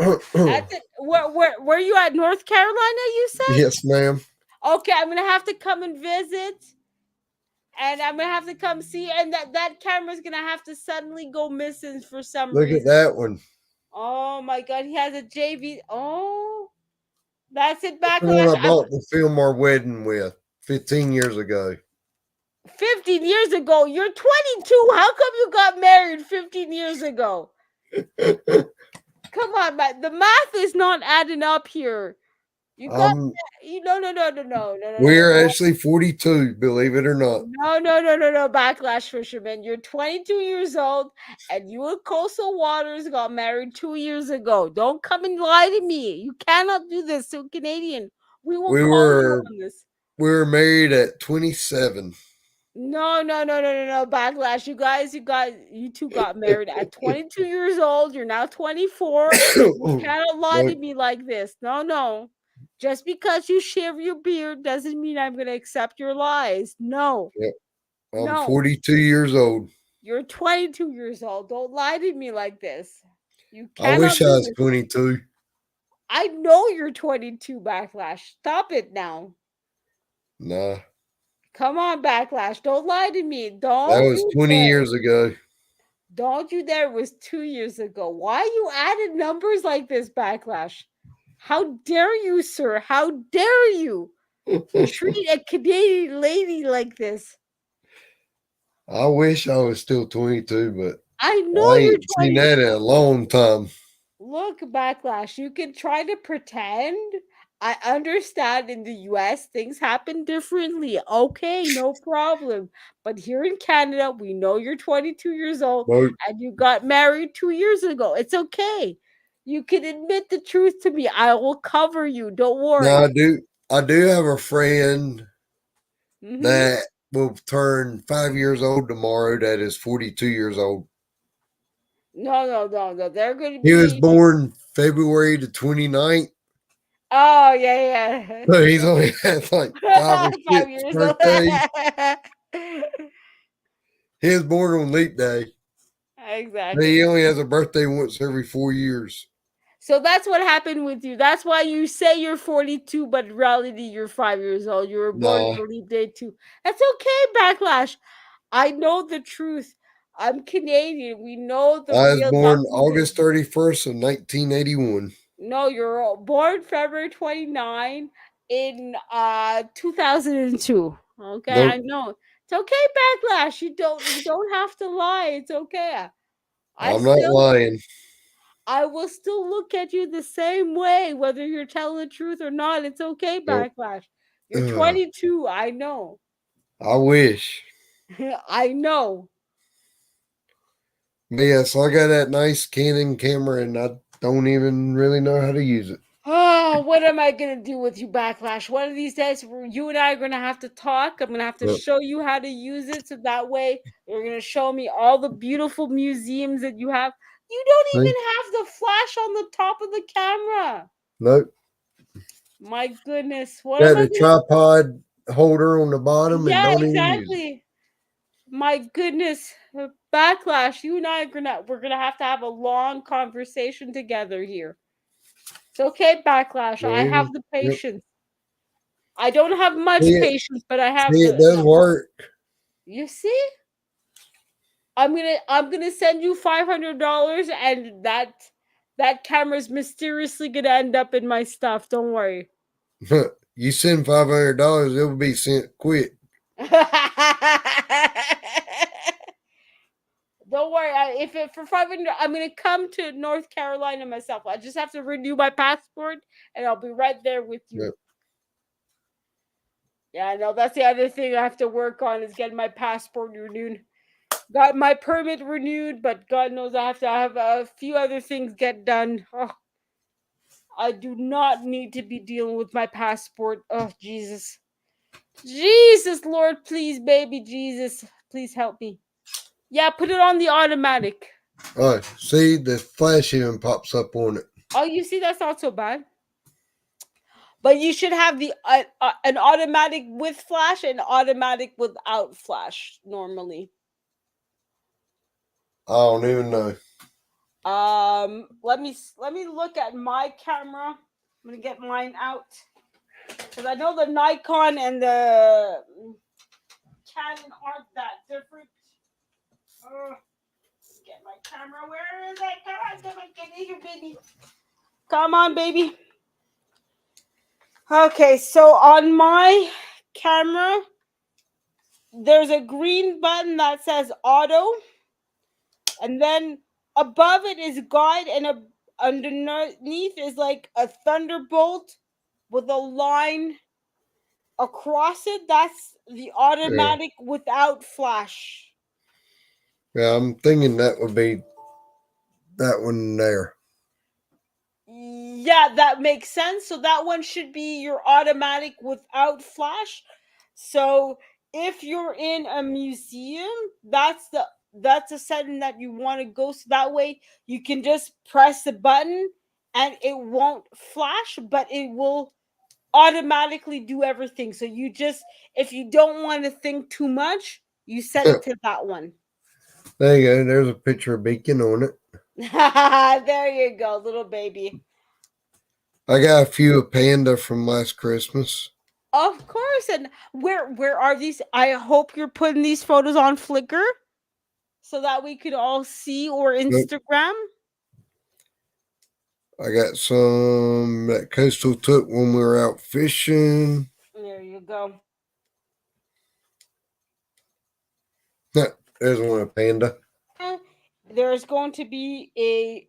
That's it. Where you at? North Carolina, you said? Yes, ma'am. Okay, I'm gonna have to come and visit, and I'm gonna have to come see, and that camera's gonna have to suddenly go missing for some Look at reason. that one. Oh my god, he has a JV. Oh, that's it. The one Backlash. I bought to film our wedding with 15 years ago. 15 years ago. You're 22. How come you got married 15 years ago? Come on, man. The math is not adding up here. You got no. We're actually 42, believe it or not. No. Backlash fisherman. You're 22 years old, and you and Coastal Waters got married 2 years ago. Don't come and lie to me. You cannot do this to a Canadian. We will We call you were on this. we were married at 27. No. Backlash. You two got married at 22 years old. You're now 24. You cannot lie to Look, me like this. No. Just because you shave your beard doesn't mean I'm going to accept your lies. No. yep, I'm No. 42 years old. You're 22 years old. Don't lie to me like this. You I cannot wish I do was this. 22. I know you're 22, Backlash. Stop it now. Nah, Come on, Backlash. Don't lie to me. that Don't was you 20 dare. years ago. Don't you dare. It was 2 years ago. Why you added numbers like this, Backlash? How dare you, sir? How dare you treat a Canadian lady like this? I wish I was still 22, but I know I you're ain't seen 20. that in a long time. Look, Backlash, you can try to pretend. I understand in the US things happen differently. Okay, no problem. But here in Canada, we know you're 22 years old Nope. and you got married 2 years ago. It's okay. You can admit the truth to me. I will cover you. Don't worry. Now I do have a friend Mhm. that will turn 5 years old tomorrow that is 42 years old. No. They're going to He was be. born February the 29th. Oh, yeah. So he's only had like 5 or 5 6 years old. birthdays. He was born on leap day. Exactly. He only has a birthday once every 4 years. So that's what happened with you. That's why you say you're 42, but in reality you're 5 years old. You were born on Nah, a leap day too. That's okay, Backlash. I know the truth. I'm Canadian. We know the I was real born numbers. August 31st of 1981. No, you're born February 29 in 2002. Okay, I Nope, know. It's okay, Backlash. You don't have to lie. It's okay. I I'm not still lying. I will still look at you the same way, whether you're telling the truth or not. It's okay, Nope. Backlash. You're 22. I know. I wish. I know. But yeah, so I got that nice Canon camera and I don't even really know how to use it. Oh, what am I going to do with you, Backlash? One of these days, you and I are going to have to talk. I'm going to have to But show you how to use it. So that way, you're going to show me all the beautiful museums that you have. You don't see, even have the flash on the top of the camera. nope. My goodness. What am Got I the going to. tripod holder on the bottom and Yeah, don't even use it. exactly. My goodness, Backlash, you and I are we're gonna have to have a long conversation together here. It's okay, Backlash. I Yeah, have the yep. patience. I don't have much patience, but I have See, it does enough. work. You see? I'm gonna send you $500 and that camera's mysteriously gonna end up in my stuff. Don't worry. You send $500, it will be sent quick. Don't worry. If it for 500, I'm gonna come to North Carolina myself. I just have to renew my passport, and I'll be right there with you. Yep. Yeah, I know. That's the other thing I have to work on is getting my passport renewed. Got my permit renewed, but God knows I have a few other things get done. Oh, I do not need to be dealing with my passport. Oh, Jesus, Lord, please, baby Jesus, please help me. Yeah, put it on the automatic. Oh, see, the flash even pops up on it. Oh, you see, that's not so bad. But you should have the an automatic with flash and automatic without flash normally. I don't even know. Let me look at my camera. I'm gonna get mine out because I know the Nikon and the Canon aren't that different. Get my camera. Where is it? Come on, get in here, baby. Come on, baby. Okay, so on my camera, there's a green button that says auto, and then above it is guide, and underneath is like a thunderbolt with a line across it. That's the Yeah. automatic without flash. Yeah, I'm thinking that would be that one there. Yeah, that makes sense. So that one should be your automatic without flash. So if you're in a museum, that's a setting that you want to go, so that way you can just press the button and it won't flash, but it will automatically do everything. So you just, if you don't want to think too much, you set it to that one. There you go. There's a picture of Beacon on it. There you go, little baby. I got a few of Panda from last Christmas. Of course. And where are these? I hope you're putting these photos on Flickr so that we could all see, or Nope. Instagram. I got some that Coastal took when we were out fishing. There you go. There's one of Panda. There's going to be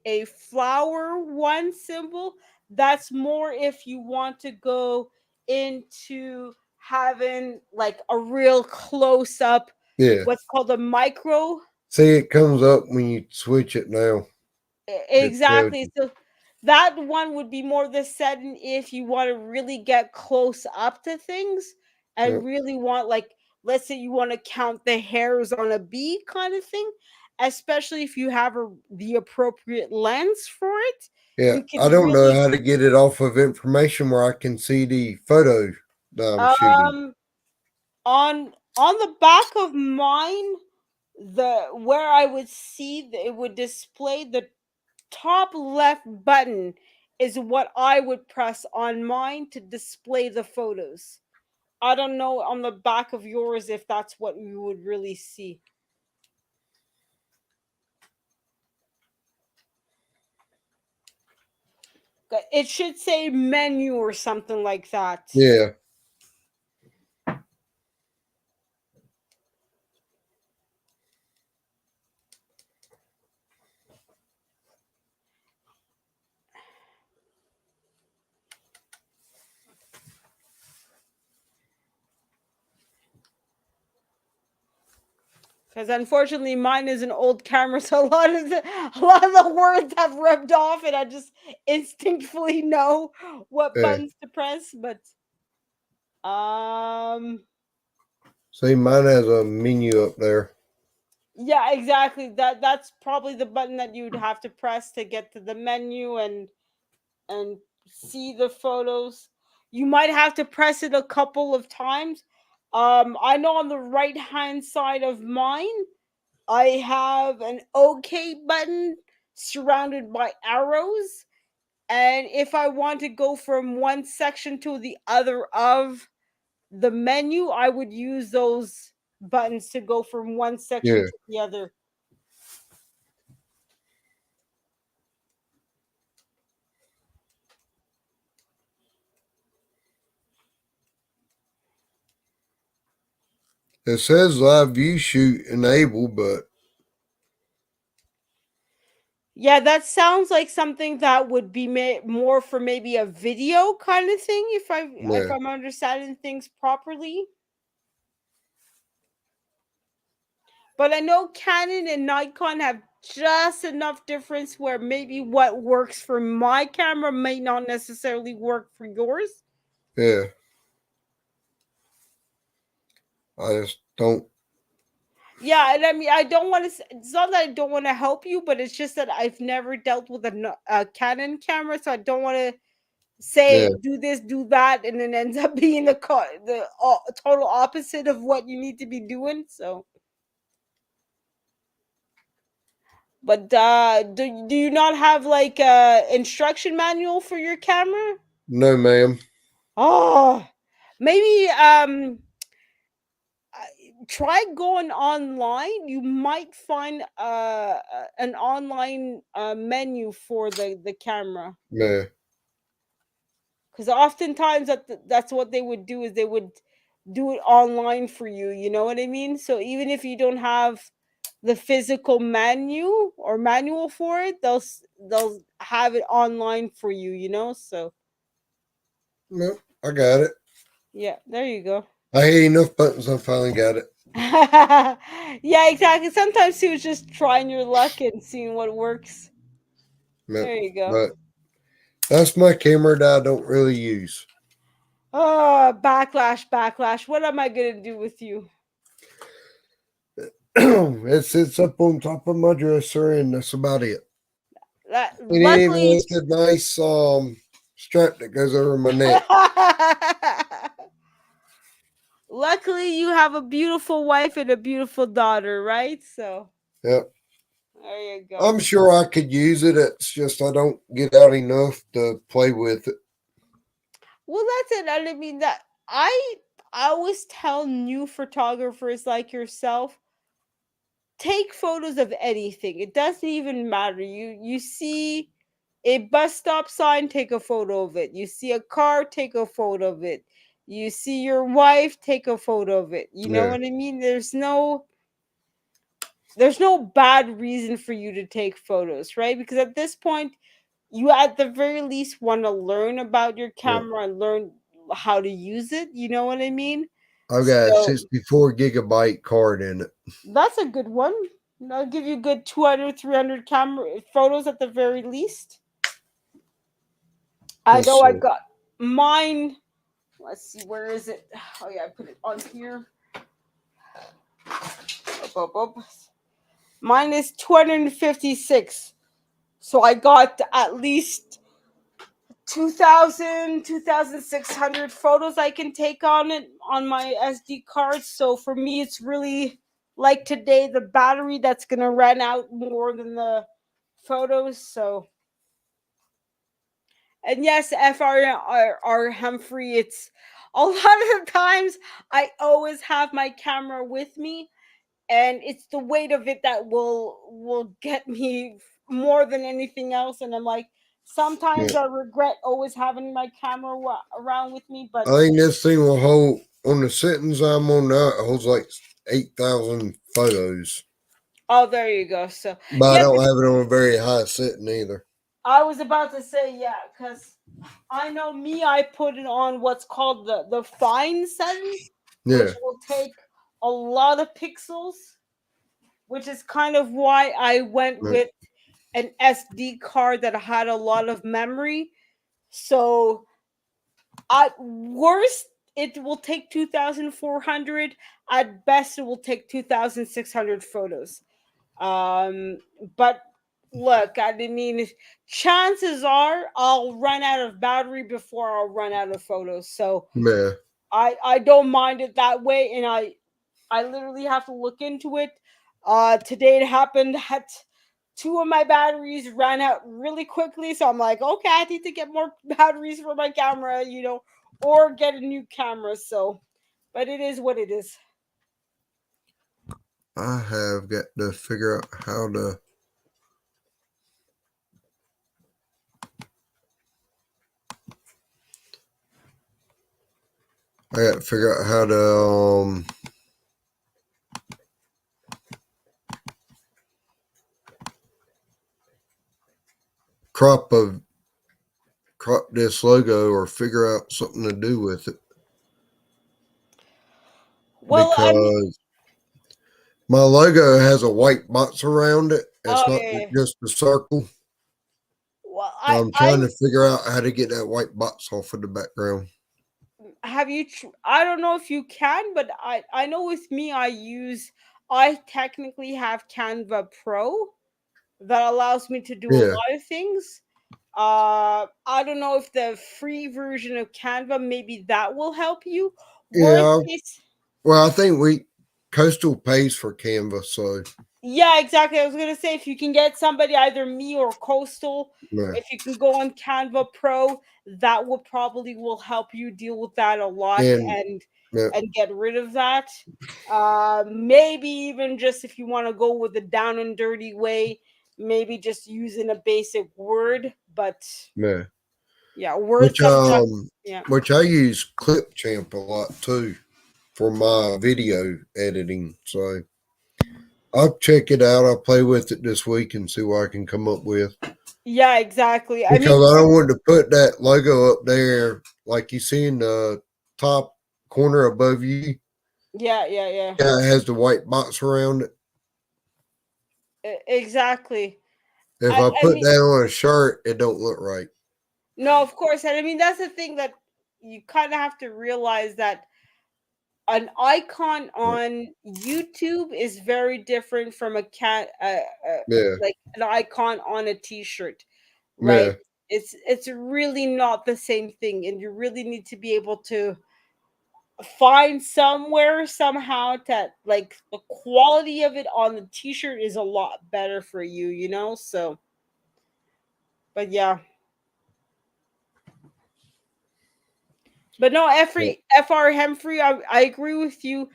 a flower one symbol. That's more if you want to go into having like a real close up, Yeah. what's called a micro. See, it comes up when you switch it now. It tells Exactly. you. So that one would be more the setting if you want to really get close up to things and Yep. really want, like, let's say you want to count the hairs on a bee kind of thing, especially if you have the appropriate lens for it. Yeah. You I can don't know really how to get it off of information where I can see the photo that I'm shooting. um on the back of mine, the where I would see it would display the top left button is what I would press on mine to display the photos. I don't know on the back of yours if that's what you would really see. It should say menu or something like that. Yeah. Because unfortunately mine is an old camera, so a lot of the words have rubbed off and I just instinctively know what Yeah. buttons to press. But See, mine has a menu up there. yeah, exactly. That's probably the button that you'd have to press to get to the menu and see the photos. You might have to press it a couple of times. I know on the right hand side of mine, I have an OK button surrounded by arrows. And if I want to go from one section to the other of the menu, I would use those buttons to go from one section Yeah. to the other. It says live view shoot enabled, but Yeah, that sounds like something that would be more for maybe a video kind of thing, if yeah. I'm understanding things properly. But I know Canon and Nikon have just enough difference where maybe what works for my camera may not necessarily work for yours. Yeah. I just don't. Yeah, and I mean, I don't want to. It's not that I don't want to help you, but it's just that I've never dealt with a Canon camera, so I don't want to Yeah. say do this, do that, and then ends up being the total opposite of what you need to be doing. So But do you not have like instruction manual for your camera? No, ma'am. Oh, maybe try going online. You might find an online menu for the camera, Yeah. because oftentimes that's what they would do, is they would do it online for you, you know what I mean? So even if you don't have the physical menu or manual for it, they'll have it online for you, you know? So No, I got it. yeah, there you go. I hit enough buttons. I finally got it. Yeah, exactly. Sometimes he was just trying your luck and seeing what works. No, There you go. but that's my camera that I don't really use. Oh, backlash, backlash. What am I gonna do with you? It sits up on top of my dresser, and that's about it. That It ain't even luckily. with the nice strap that goes over my neck. Luckily, you have a beautiful wife and a beautiful daughter, right? So Yep. there you go. I'm sure I could use it. It's just I don't get out enough to play with it. Well, that's it. I mean that I always tell new photographers like yourself, take photos of anything. It doesn't even matter. You see a bus stop sign, take a photo of it. You see a car, take a photo of it. You see your wife, take a photo of it. You know Yeah. what I mean? There's no bad reason for you to take photos, right? Because at this point, you at the very least want to learn about your Yeah. camera and learn how to use it. You know what I mean? I've got a So 64 gigabyte card in it. that's a good one. I'll give you good 200, 300 camera photos at the very least. I Yes, know I sir. got mine. Let's see, where is it? Oh yeah, I put it on here. Up, up, up. Mine is 256. So I got at least 2,000, 2,600 photos I can take on it on my SD card. So for me, it's really like today, the battery that's going to run out more than the photos. So, and yes, FR Humphrey, it's a lot of the times I always have my camera with me, and it's the weight of it that will get me more than anything else. And I'm like, Yeah. sometimes I regret always having my camera around with me, but I think this thing will hold on the settings I'm on now. It holds like 8,000 photos, oh, there you go. So but I yeah, don't have it on a very high setting either. I was about to say, yeah, because I know me, I put it on what's called the fine setting, which Yeah. will take a lot of pixels, which is kind of why I went Right. with an SD card that had a lot of memory. So at worst, it will take 2,400. At best, it will take 2,600 photos. Um, but look, I mean, chances are I'll run out of battery before I'll run out of photos. So Yeah. I don't mind it that way, and I literally have to look into it. Today it happened that two of my batteries ran out really quickly, so I'm like, okay, I need to get more batteries for my camera, or get a new camera. So, but it is what it is. I have got to figure out how to. I got to figure out how to crop a crop this logo or figure out something to do with it Well, I mean, because my logo has a white box around it. oh It's not yeah, yeah. just a circle. Well, So I I'm I trying to figure out how to get that white box off of the background. have you I don't know if you can, but I know with me I technically have Canva Pro that allows me to do a Yeah. lot of things. I don't know if the free version of Canva, maybe that will help you. Worst Yeah. case, Well, I think Coastal pays for Canva, so Yeah, exactly. I was gonna say if you can get somebody, either me or Coastal, Yeah. if you can go on Canva Pro, that will probably will help you deal with that a lot And yeah, and get rid of that. Maybe even just if you want to go with the down and dirty way, maybe just using a basic Word. But yeah. yeah, Word Which sometimes. Yeah. which I use Clipchamp a lot too for my video editing. So I'll check it out. I'll play with it this week and see what I can come up with. Yeah, exactly. I mean, Because I don't want to put that logo up there like you see in the top corner above you. yeah, yeah, yeah. Yeah, it has the white box around it. Exactly. If I, I I put mean, that on a shirt, it don't look right. no, of course. And I mean, that's the thing that you kind of have to realize that an icon on YouTube is very different from a Yeah, like an icon on a t-shirt, yeah, right? It's really not the same thing, and you really need to be able to find somewhere somehow that like the quality of it on the t-shirt is a lot better for you, you know? So, but yeah. But no, yeah. FR Hemfrey, I agree with you.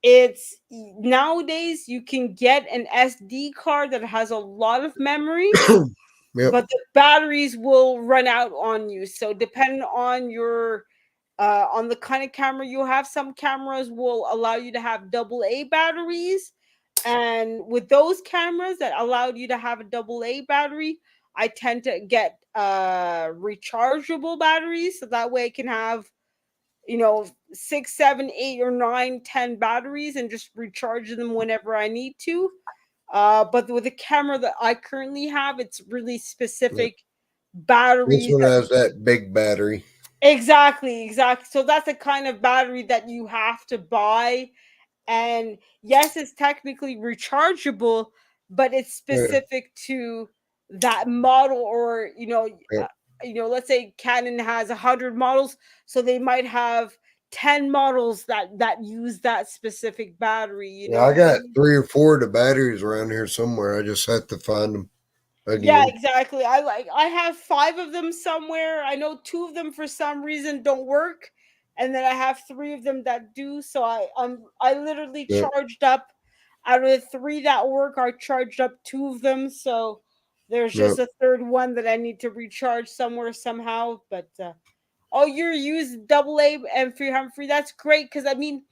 It's nowadays you can get an SD card that has a lot of memory, Yep. but the batteries will run out on you. So depending on your on the kind of camera you have, some cameras will allow you to have double A batteries. And with those cameras that allowed you to have a double A battery, I tend to get rechargeable batteries so that way I can have, you know, 6, 7, 8, or 9, 10 batteries and just recharge them whenever I need to. But with the camera that I currently have, it's really Yep. specific This batteries one that has that big battery. exactly. So that's the kind of battery that you have to buy. And yes, it's technically rechargeable, but it's Yeah, specific to that model, or yep. let's say Canon has 100 models, so they might have 10 models that use that specific battery, you Yeah, know I what I got mean? 3 or 4 of the batteries around here somewhere. I just have to find them Yeah, again. exactly. I have 5 of them somewhere. I know 2 of them for some reason don't work, and then I have 3 of them that do. So I literally Yep, charged up out of the 3 that work. I charged up 2 of them. So there's yep. just a third one that I need to recharge somewhere somehow. But oh, you're using double A and free Humphrey. That's great because I mean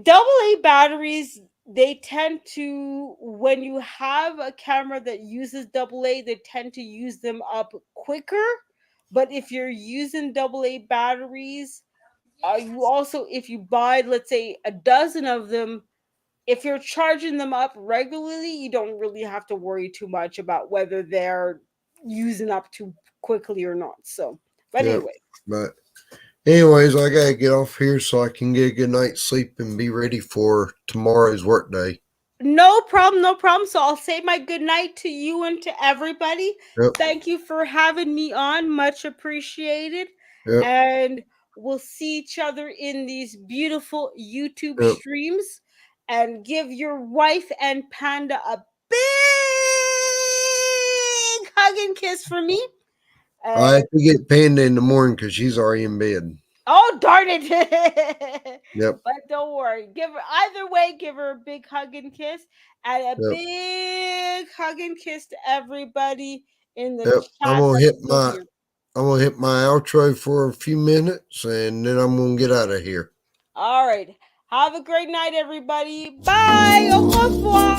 double A batteries, they tend to, when you have a camera that uses double A, they tend to use them up quicker. But if you're using double A batteries, you also, if you buy, let's say, a dozen of them, if you're charging them up regularly, you don't really have to worry too much about whether they're using up too quickly or not. So, but Yep. anyway. But anyways, I gotta get off here so I can get a good night's sleep and be ready for tomorrow's work day. No problem, no problem. So I'll say my good night to you and to everybody. Yep, Thank you for having me on. Much appreciated. yep, And we'll see each other in these beautiful YouTube yep. streams. And give your wife and Panda a big hug and kiss for me. I And have to get Panda in the morning because she's already in bed. oh, darn it. Yep, But don't worry. Give her either way, give her a big hug and kiss. And a yep, big hug and kiss to everybody in the yep. chat that's still here. I'm gonna hit my outro for a few minutes and then I'm gonna get out of here. All right. Have a great night, everybody. Bye. Au revoir.